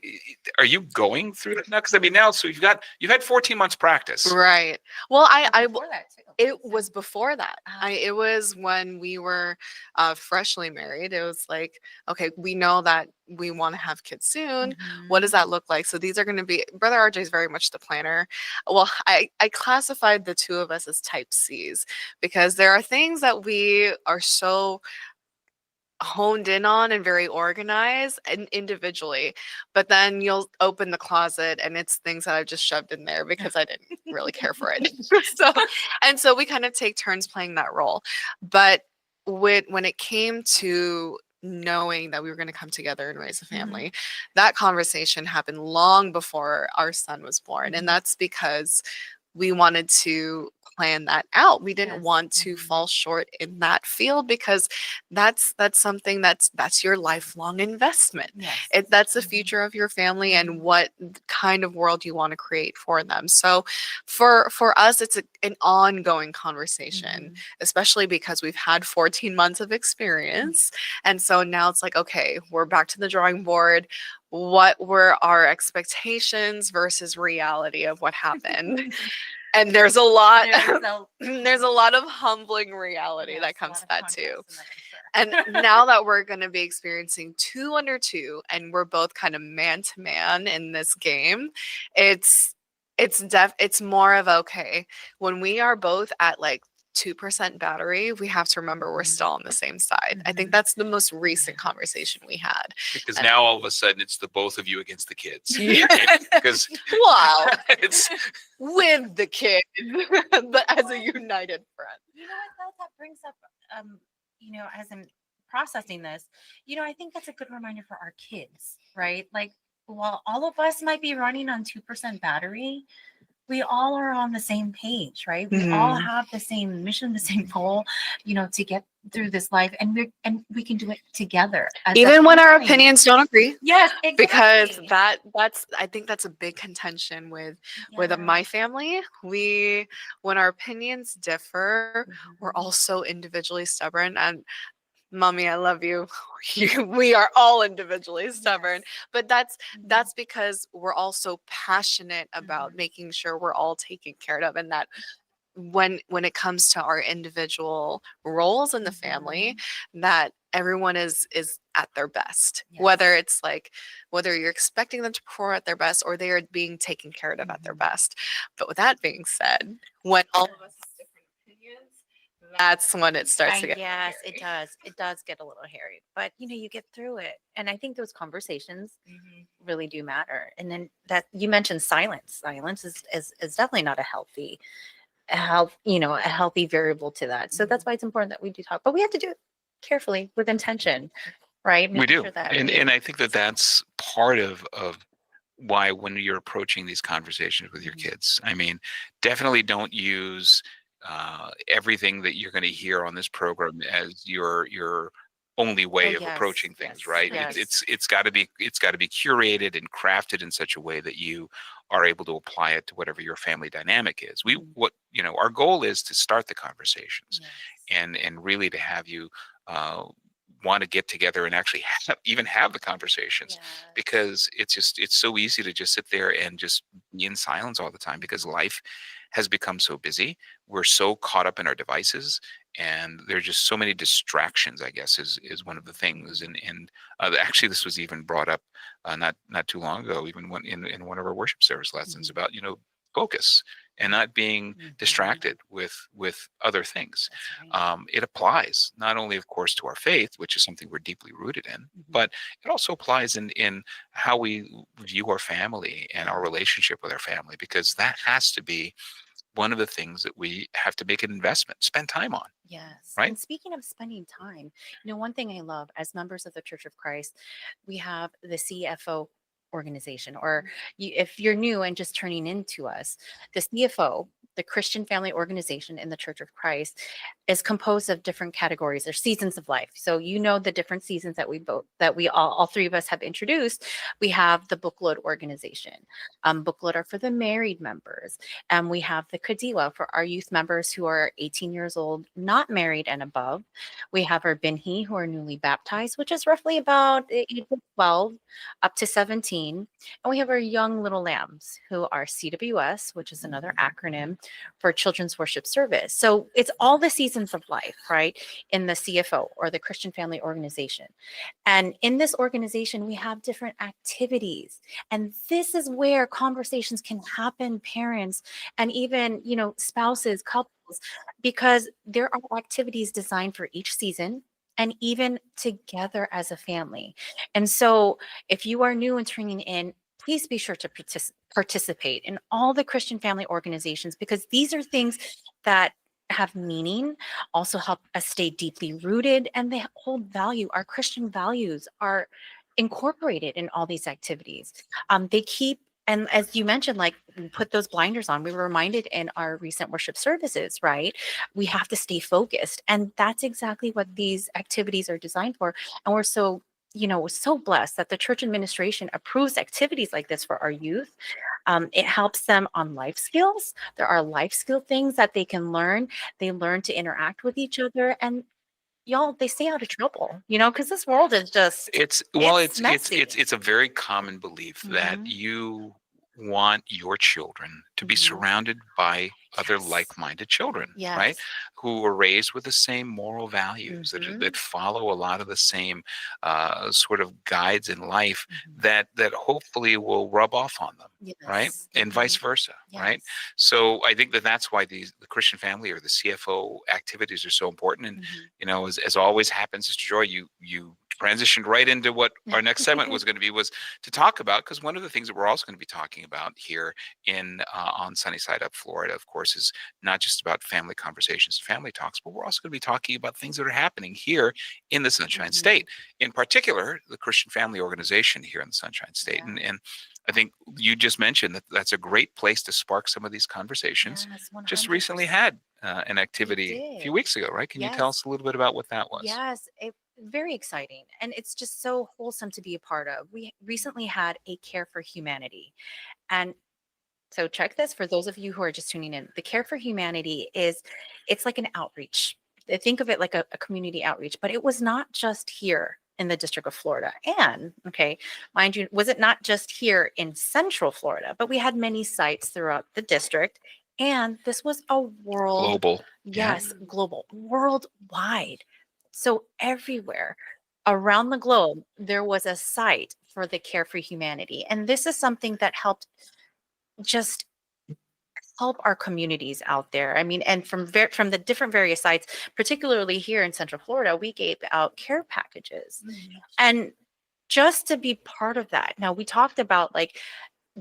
are you going through that now? Because now, so you've had 14 months practice, right? Well, It was before that. It was when we were freshly married. It was like, okay, we know that we want to have kids soon. What does that look like? So these are going to be, Brother RJ is very much the planner. Well, I classified the two of us as type C's, because there are things that we are so honed in on and very organized and individually, but then you'll open the closet and it's things that I've just shoved in there because I didn't really care for it. So we kind of take turns playing that role. But when it came to knowing that we were going to come together and raise a family, that conversation happened long before our son was born. And that's because we wanted to plan that out. We didn't Yes. want to fall short in that field, because that's something that's your lifelong investment. Yes. That's the future of your family and what kind of world you want to create for them. So for us, it's an ongoing conversation, especially because we've had 14 months of experience. And so now it's like, okay, we're back to the drawing board. What were our expectations versus reality of what happened? And there's a lot there's a lot of humbling reality that comes to that too. And now that we're going to be experiencing 2 under 2 and we're both kind of man to man in this game, it's more of, okay, when we are both at like 2% battery, we have to remember we're still on the same side. I think that's the most recent conversation we had. Because now all of a sudden it's the both of you against the kids. Yeah. Because Well, it's with the kids, but as a united front. You know what, that brings up, as I'm processing this, I think that's a good reminder for our kids, right? Like, while all of us might be running on 2% battery, we all are on the same page, right? We all have the same mission, the same goal, to get through this life, and we can do it together. Even when our opinions don't agree. Yes, exactly. Because I think that's a big contention with my family. When our opinions differ, we're also individually stubborn. And Mommy, I love you. We are all individually stubborn, but that's because we're all so passionate about making sure we're all taken care of, and that when it comes to our individual roles in the family, that everyone is at their best. Whether it's like, whether you're expecting them to perform at their best or they are being taken care of at their best. But with that being said, when all of us have different opinions, that's when it starts to get yes, hairy. it does. It does get a little hairy, but you get through it. And I think those conversations really do matter. And then that you mentioned silence. Silence is definitely not a healthy variable to that. So that's why it's important that we do talk, but we have to do it carefully with intention, right? we Making do. sure that And I think that's part of why, when you're approaching these conversations with your kids, I mean, definitely don't use everything that you're going to hear on this program as your only way of approaching things, right? yes. It's got to be curated and crafted in such a way that you are able to apply it to whatever your family dynamic is. Our goal is to start the conversations, and really to have you want to get together and actually even have the conversations, because it's so easy to just sit there and just be in silence all the time, because life has become so busy. We're so caught up in our devices, and there's just so many distractions, I guess, is one of the things. And actually, this was even brought up not too long ago, even in one of our worship service lessons, about focus and not being distracted with other things. It applies not only, of course, to our faith, which is something we're deeply rooted in, but it also applies in how we view our family and our relationship with our family, because that has to be one of the things that we have to make an investment, spend time on. Yes. Right. And speaking of spending time, one thing I love as members of the Church of Christ, we have the CFO organization, or if you're new and just turning into us, the CFO, the Christian Family Organization in the Church of Christ, is composed of different categories or seasons of life. So the different seasons that we all three of us have introduced. We have the bookload organization. Bookload are for the married members, and we have the Kadiwa for our youth members who are 18 years old, not married and above. We have our Binhi, who are newly baptized, which is roughly about age of 12 up to 17. And we have our young little lambs, who are CWS, which is another acronym for Children's Worship Service. So it's all the seasons of life, right, in the CFO, or the Christian Family Organization. And in this organization, we have different activities. And this is where conversations can happen, parents, and even, spouses, couples, because there are activities designed for each season, and even together as a family. And so if you are new and tuning in, please be sure to participate in all the Christian family organizations, because these are things that have meaning, also help us stay deeply rooted, and they hold value. Our Christian values are incorporated in all these activities. They keep And as you mentioned, like we put those blinders on. We were reminded in our recent worship services, right? We have to stay focused. And that's exactly what these activities are designed for. And we're so, so blessed that the church administration approves activities like this for our youth. It helps them on life skills. There are life skill things that they can learn. They learn to interact with each other. And y'all, they stay out of trouble, because this world is just, it's messy. It's a very common belief that Mhm. you want your children to be Mhm. surrounded by other Yes. like-minded children, right? Yes. Who are raised with the same moral values Mhm. that follow a lot of the same sort of guides in life Mhm. that hopefully will rub off on them, right? Yes. And vice versa, right? Yes. So I think that's why the Christian family or the CFO activities are so important. And Mhm. as always happens, Sister Joy, you transitioned right into what our next segment was going to be, was to talk about, because one of the things that we're also going to be talking about here in on Sunny Side Up, Florida, of course, is not just about family conversations, family talks, but we're also going to be talking about things that are happening here in the Sunshine Mhm. State, in particular, the Christian Family Organization here in the Sunshine State. Yeah. And I think you just mentioned that that's a great place to spark some of these conversations. Yes, Just recently 100%. had an activity a few did. weeks ago, right? Can you tell Yes. us a little bit about what that was? Yes, very exciting. And it's just so wholesome to be a part of. We recently had a Care for Humanity. And so check this for those of you who are just tuning in. The Care for Humanity it's like an outreach. Think of it like a community outreach, but it was not just here in the District of Florida. And okay, mind you, was it not just here in Central Florida, but we had many sites throughout the district. And this was a Global. yes, global, worldwide. So everywhere around the globe, there was a site for the Care for Humanity. And this is something that helped just help our communities out there. I mean, and from the different various sites, particularly here in Central Florida, we gave out care packages. And just to be part of that. Now, we talked about like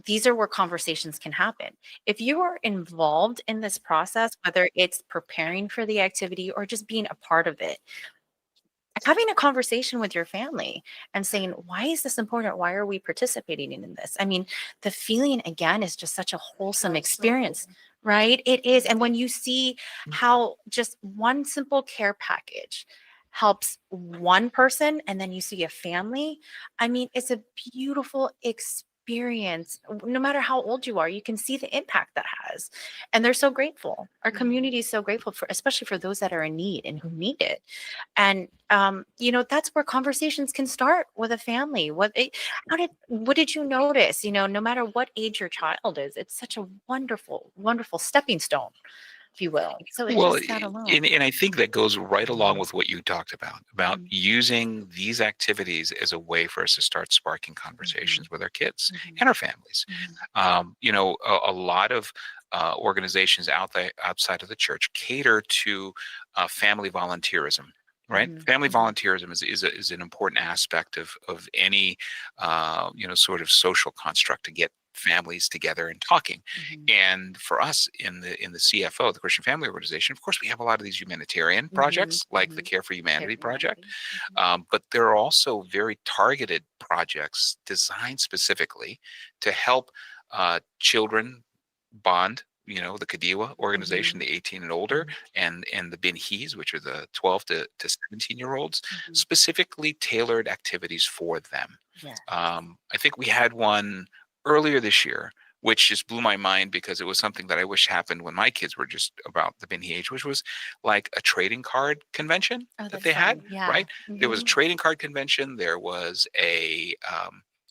these are where conversations can happen. If you are involved in this process, whether it's preparing for the activity or just being a part of it, having a conversation with your family and saying, why is this important? Why are we participating in this? I mean, the feeling again is just such a wholesome experience, right? It is. And when you see how just one simple care package helps one person and then you see a family, I mean, it's a beautiful experience. No matter how old you are, you can see the impact that has. And they're so grateful. Our community is so grateful for, especially for those that are in need and who need it. And that's where conversations can start with a family. What did you notice? No matter what age your child is, it's such a wonderful, wonderful stepping stone, if you will. So it's Well, just that alone. and I think that goes right along with what you talked about Mhm. using these activities as a way for us to start sparking conversations with our kids Mhm. and our families. Mhm. A lot of organizations outside of the church cater to family volunteerism. Right, Mhm. family Mhm. volunteerism is an important aspect of any sort of social construct to get families together and talking. Mhm. And for us in the CFO, the Christian Family Organization, of course, we have a lot of these humanitarian Mhm. projects like the Mhm. Care for Care Humanity for project, Humanity. Mhm. but there are also very targeted projects designed specifically to help children bond. The Kadiwa organization, Mhm. the 18 and older, and the Binhis, which are the 12 to 17-year-olds, Mhm. specifically tailored activities for them. Yes. I think we had one earlier this year, which just blew my mind because it was something that I wish happened when my kids were just about the Binhi age, which was like a trading card convention Oh, that that's they had, fun. Yeah. right? There was a Mhm. trading card convention. There was a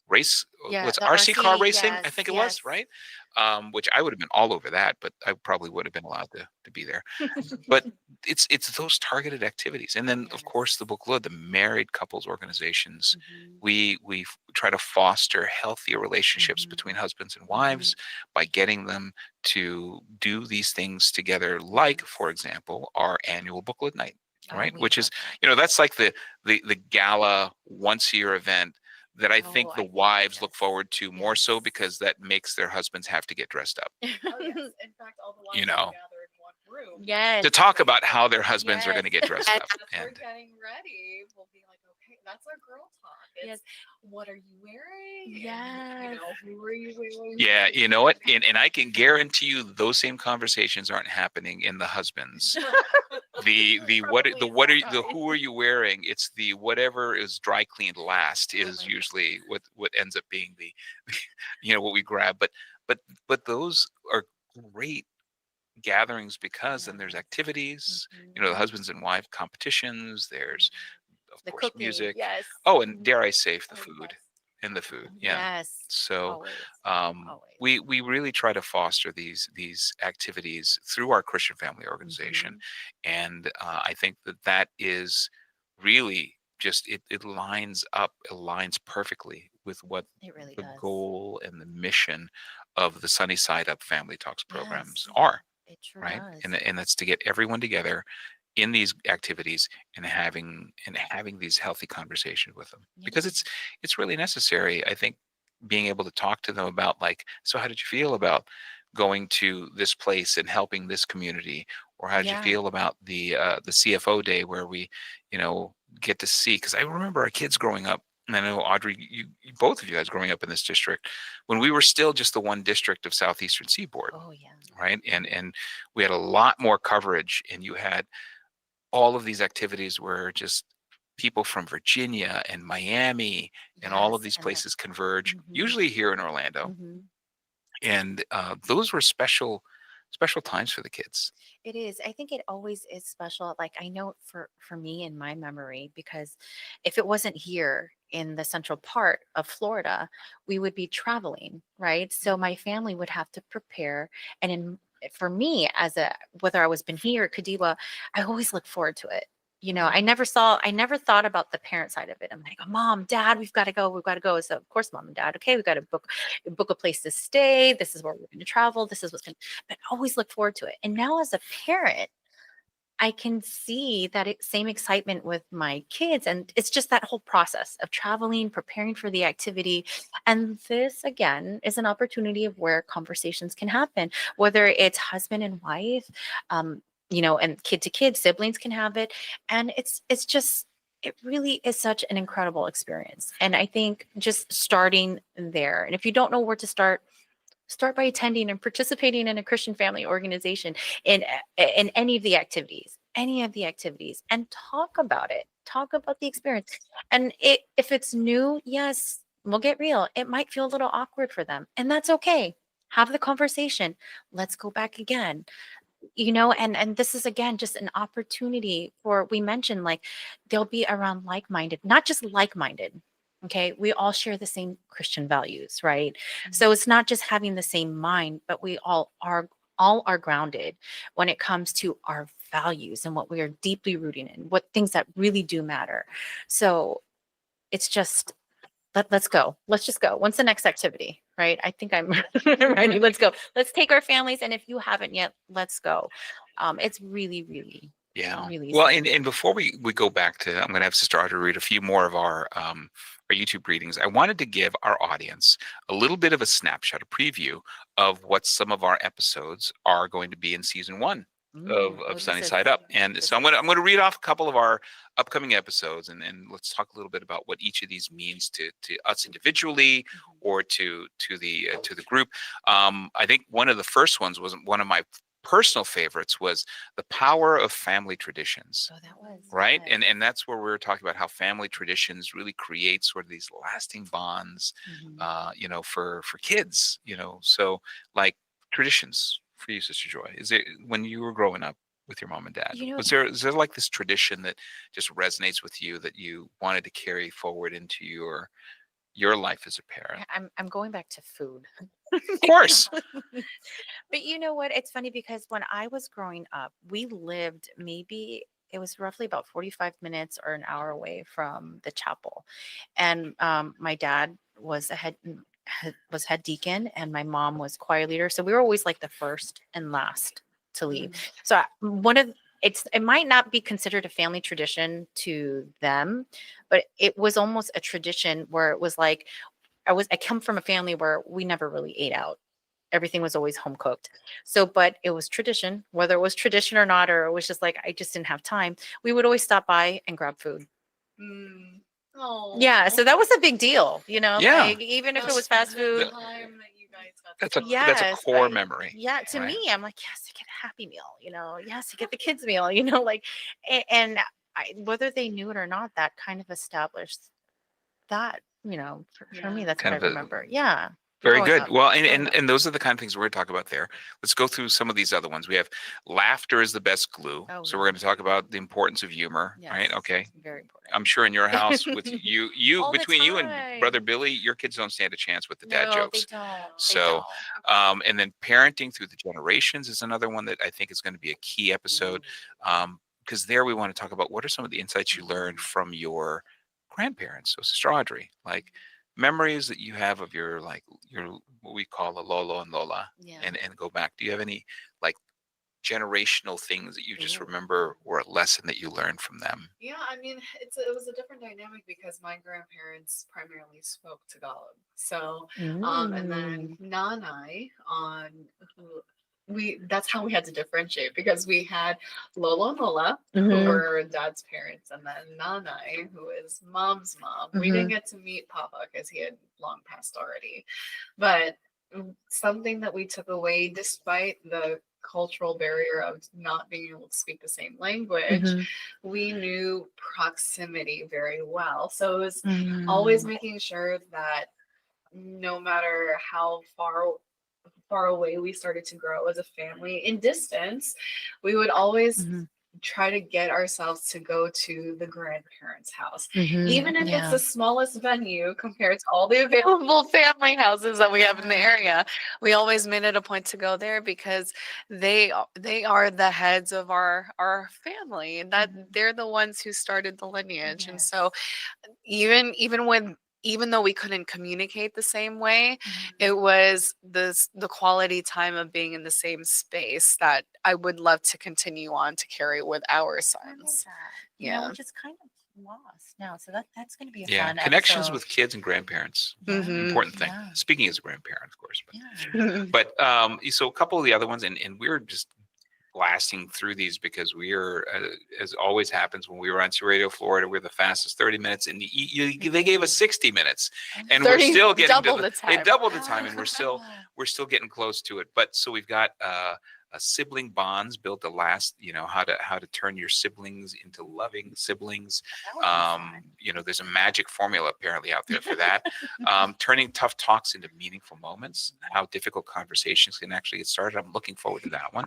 race, Yeah. what's The RC car RC. racing, I Yes. think it was, Yes. right? Which I would have been all over that, but I probably would have been allowed to be there. But it's those targeted activities, and then of course the Yes. Buklud, the married couples organizations. Mhm. We try to foster healthier relationships Mhm. between husbands and Mhm. wives by getting them to do these things together, like for example our annual Buklud night, Oh, right? we Which is love that. that's like the gala once a year event that I Oh, think the I think wives look yes. forward to more so Yes. because that makes their husbands have to get dressed up. Oh, yes. In fact, all the You wives will know, gather in one room. Yes. to talk about how their husbands are Yes. going to get dressed And up. as we're And getting ready, we'll be like, okay, That's our girl talk. It's, Yes. what are you wearing? And, Yes. who are you wearing? Yeah, you know what? And I can guarantee you those same conversations aren't happening in the husbands. The what are you, the who are you wearing? It's the whatever is dry cleaned last is usually what ends up being the what we grab. But those are great gatherings because then there's activities, the husbands and wife competitions, there's of The course cooking, music. yes. Oh, and dare I say the Oh, food yes. and the food. Yeah. Yes. So Always. we really try to foster these activities through our Christian family organization, and I think that is really just it aligns perfectly with what It really the does. goal and the mission of the Sunny Side Up Family Talks programs Yes. are, It sure right? does. And that's to get everyone together in these activities and having these healthy conversations with them, because it's really necessary. I think being able to talk to them about, like, so how did you feel about going to this place and helping this community, or how did you feel about the CFO day where we get to see, because I remember our kids growing up, and I know Audrey, both of you guys growing up in this district, when we were still just the one district of Southeastern Seaboard, Oh yeah. right? And we had a lot more coverage, and you had all of these activities where just people from Virginia and Miami and all of these places converge, usually here in Orlando. And those were special times for the kids. It is. I think it always is special. Like I know for me in my memory, because if it wasn't here in the central part of Florida, we would be traveling, right? So my family would have to prepare. And for me, whether I was been here or Kadiwa, I always look forward to it. I never thought about the parent side of it. I'm like, Mom, Dad, we've got to go. We've got to go. So of course, Mom and Dad, okay, we've got to book a place to stay. This is where we're going to travel. This is what's going to, but I always look forward to it. And now as a parent, I can see that same excitement with my kids. And it's just that whole process of traveling, preparing for the activity. And this, again, is an opportunity of where conversations can happen, whether it's husband and wife, and kid to kid, siblings can have it. And it really is such an incredible experience. And I think just starting there, and if you don't know where to start by attending and participating in a Christian family organization in any of the activities, and talk about it. Talk about the experience. And if it's new, yes, we'll get real. It might feel a little awkward for them, and that's okay. Have the conversation. Let's go back again. And this is again just an opportunity we mentioned, like, they'll be around like-minded, not just like-minded. Okay, we all share the same Christian values, right? So it's not just having the same mind, but we all are grounded when it comes to our values and what we are deeply rooting in, what things that really do matter. So it's just let's go. Let's just go. When's the next activity? Right? I think I'm ready. Let's go. Let's take our families. And if you haven't yet, let's go. It's really, really, really Well, something. and before we go back to, I'm going to have Sister Audrey read a few more of our YouTube readings. I wanted to give our audience a little bit of a snapshot, a preview of what some of our episodes are going to be in season 1 of Sunny Side Up. And so I'm going to read off a couple of our upcoming episodes, and let's talk a little bit about what each of these means to us individually, or to the group. I think one of the first ones was one of my personal favorites, was the power of family traditions. Oh, that was right. yes. And that's where we were talking about how family traditions really create sort of these lasting bonds, for kids, so, like, traditions for you, Sister Joy, is it when you were growing up with your mom and dad, is there like this tradition that just resonates with you that you wanted to carry forward into your life as a parent? I'm going back to food. Of course. But you know what? It's funny because when I was growing up, we lived it was roughly about 45 minutes or an hour away from the chapel. And my dad was head deacon, and my mom was choir leader. So we were always like the first and last to leave. So it might not be considered a family tradition to them, but it was almost a tradition where it was like, I come from a family where we never really ate out. Everything was always home cooked. So, but it was tradition, whether it was tradition or not, or it was just like, I just didn't have time. We would always stop by and grab food. Oh. Yeah, so that was a big deal, Yeah. like even if it was fast food. Time that you guys got That's to a celebrate. that's a Yes, core memory. Yeah, to right? me, I'm like, yes, to get a Happy Meal, yes, to get the kids meal, like, and whether they knew it or not, that kind of established that, for me, Yeah. that's Kind what I of a remember. Yeah, Very growing good. up. Well, growing up. and those are the kind of things we're going to talk about there. Let's go through some of these other ones. We have laughter is the best glue. Oh, So we're going to talk about the importance of humor, right? Yes, Okay. very important. I'm sure in your house with you All the between you and time. brother Billy, your kids don't stand a chance with the dad No, they jokes. don't. So, and then parenting through the generations is another one that I think is going to be a key episode. Because there we want to talk about what are some of the insights you learned from your grandparents. So, Sister Audrey, like memories that you have of your what we call a Lolo and Lola, Yeah. and go back. Do you have any like generational things that you just Ooh. remember or a lesson that you learned from them? Yeah, I mean, it was a different dynamic because my grandparents primarily spoke Tagalog. So, and then Nanay on who that's how we had to differentiate because we had Lolo and Lola, who Mhm. were dad's parents, and then Nanay, who is mom's mom. We didn't get to meet Papa because he had long passed already. But something that we took away, despite the cultural barrier of not being able to speak the same language, Mhm. we knew proximity very well. So it was Mhm. always making sure that no matter how far away we started to grow as a family in distance, we would always Mhm. try to get ourselves to go to the grandparents' house, Mhm. even if it's Yeah. the smallest venue compared to all the available family houses that we have in the area. We always made it a point to go there because they are the heads of our family, and that they're the ones who started the lineage. And so even though we couldn't communicate the same way, it was the quality time of being in the same space that I would love to continue on to carry with our sons. Yeah. Which is kind of lost now. So that's going to be a Yeah, fun connections episode. with kids and grandparents. Mhm. Important thing. Yeah. Speaking as a grandparent, of course. Yeah. But so a couple of the other ones, and we're just blasting through these because we are, as always happens when we were on Radio Florida, we're the fastest 30 minutes, and they gave us 60 minutes, and we're 30 still getting double to the time. They doubled the time, and we're still getting close to it. But so we've got sibling bonds built to last. How to turn your siblings into loving siblings. There's a magic formula apparently out there for that. Turning tough talks into meaningful moments. How difficult conversations can actually get started. I'm looking forward to that one.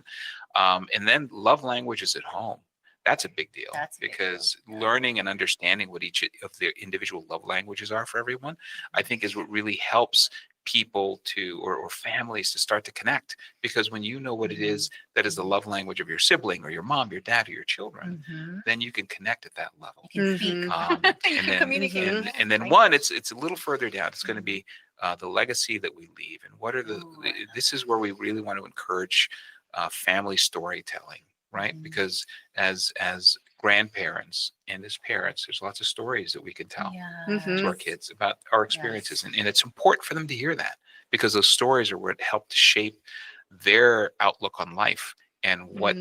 And then love languages at home. That's a big deal because learning and understanding what each of their individual love languages are for everyone, I think is what really helps people or families to start to connect. Because when you know what it is that is the love language of your sibling or your mom, your dad, or your children, then you can connect at that level. You can speak. And then, communicate. and then one, it's a little further down. It's going to be the legacy that we leave, and what are this is where we really want to encourage family storytelling, right? Because as grandparents and as parents, there's lots of stories that we can tell to our kids about our experiences, and it's important for them to hear that because those stories are what help to shape their outlook on life and what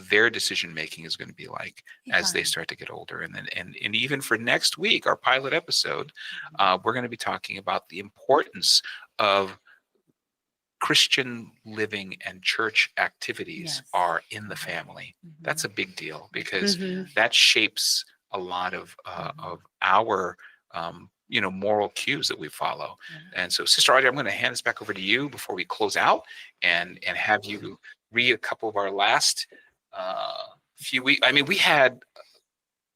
their decision making is going to be like as they start to get older. And even for next week, our pilot episode, we're going to be talking about the importance of Christian living and church activities are in the family. That's a big deal because that shapes a lot of our moral cues that we follow. And so, Sister Audrey, I'm going to hand this back over to you before we close out and have you read a couple of our last few weeks. I mean, we had,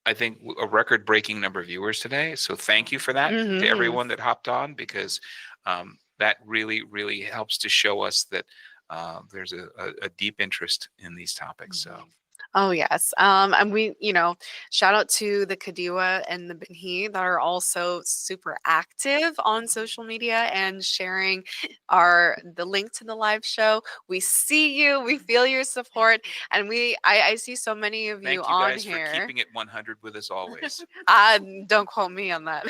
I think, a record-breaking number of viewers today. So thank you for that to everyone that hopped on, because that really, really helps to show us that there's a deep interest in these topics. So. Oh, yes. And we, shout out to the Kadiwa and the Benhi that are also super active on social media and sharing the link to the live show. We see you, we feel your support, and I see so many of you on Thank you guys for keeping it 100 with us always. Don't quote me on that.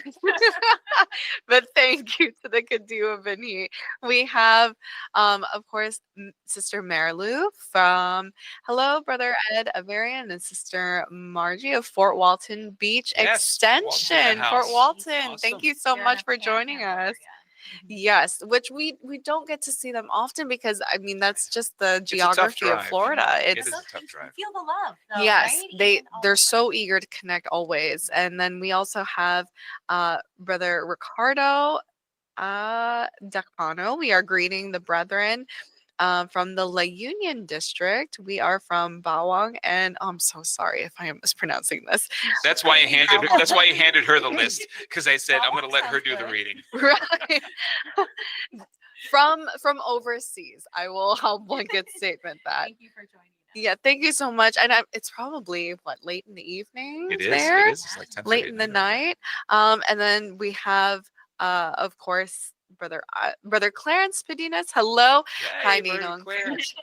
But thank you to the Kadiwa Benhi. We have, of course, Sister Marilu from, hello, Brother Ed. Avarian and Sister Margie of Fort Walton Beach Yes, Fort Walton Extension. in the Fort house. Walton, thank Awesome. you so They're in much a for joining panhandle us. area. Yes, which we don't get to see them often because I mean that's just the a tough geography of drive. Florida. It It's is a tough drive. Feel the love, though, yes, right? they're Even so eager to connect always. And then we also have Brother Ricardo Dacpano. We are greeting the brethren from the La Union district. We are from Bawang, and I'm so sorry if I am mispronouncing this. That's why I handed her the list, because I said I'm going to let her do the reading. Right. From overseas. I'll blanket statement that. Thank you for joining us. Yeah, thank you so much. And it's probably late in the evening. It is. there? It is. It's like 10:30 Late at in the night. night. And then we have of course brother Clarence Pedinas. Hello. Hi, Yay, Brother Ninong. Clarence.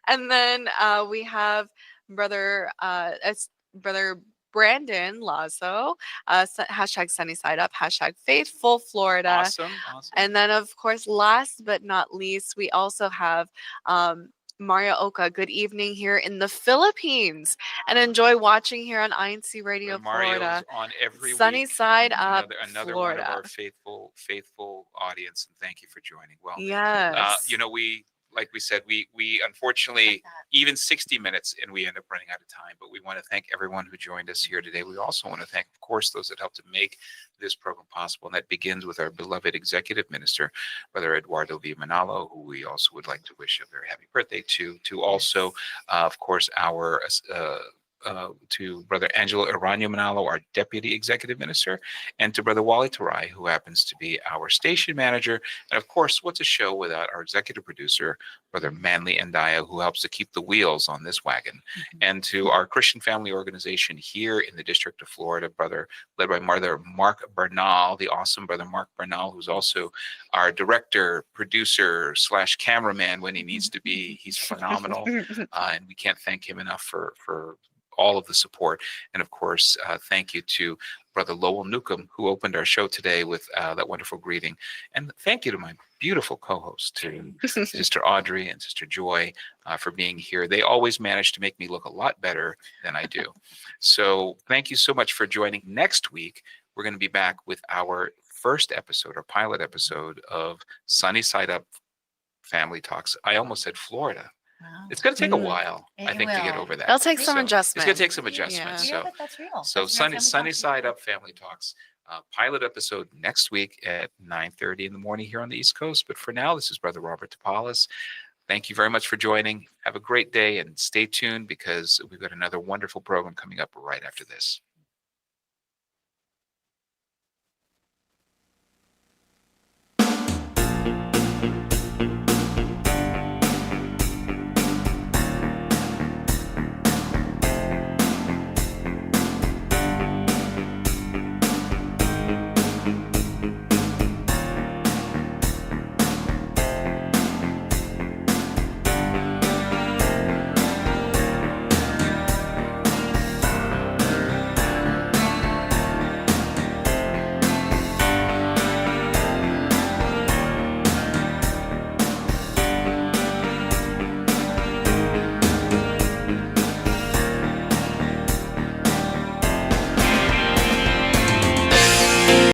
And then we have brother Brandon Lazo, hashtag Sunny Side Up, hashtag Faithful Florida. Awesome. And then, of course, last but not least, we also have Mario Oka. Good evening here in the Philippines, and enjoy watching here on INCRadio Mario's Florida. on every Sunny week. Side Up, Another Florida. one of our faithful audience, and thank you for joining. Well, Yes. like we said, we unfortunately, even 60 minutes and we end up running out of time, but we want to thank everyone who joined us here today. We also want to thank, of course, those that helped to make this program possible. And that begins with our beloved executive minister, Brother Eduardo V. Manalo, who we also would like to wish a very happy birthday to also, of course, our to Brother Angelo Irano Manalo, our Deputy Executive Minister, and to Brother Wally Tarai, who happens to be our station manager. And of course, what's a show without our executive producer, Brother Manly Ndaya, who helps to keep the wheels on this wagon. And to our Christian family organization here in the District of Florida, led by Brother Mark Bernal, the awesome Brother Mark Bernal, who's also our director, producer / cameraman when he needs to be. He's phenomenal. And we can't thank him enough for all of the support. And of course, thank you to Brother Lowell Newcomb, who opened our show today with that wonderful greeting. And thank you to my beautiful co-hosts, to Sister Audrey and Sister Joy, for being here. They always manage to make me look a lot better than I do. So thank you so much for joining. Next week, we're going to be back with our first episode, our pilot episode of Sunny Side Up Family Talks. I almost said Florida. Wow. It's going to take a while, I think, to get over that. It'll take some It's adjustment. going to take some adjustments. Yeah, but that's real. So That's real Sunny family Side talks. Up Family Talks, pilot episode next week at 9:30 in the morning here on the East Coast. But for now, this is Brother Robert Topalis. Thank you very much for joining. Have a great day and stay tuned, because we've got another wonderful program coming up right after this.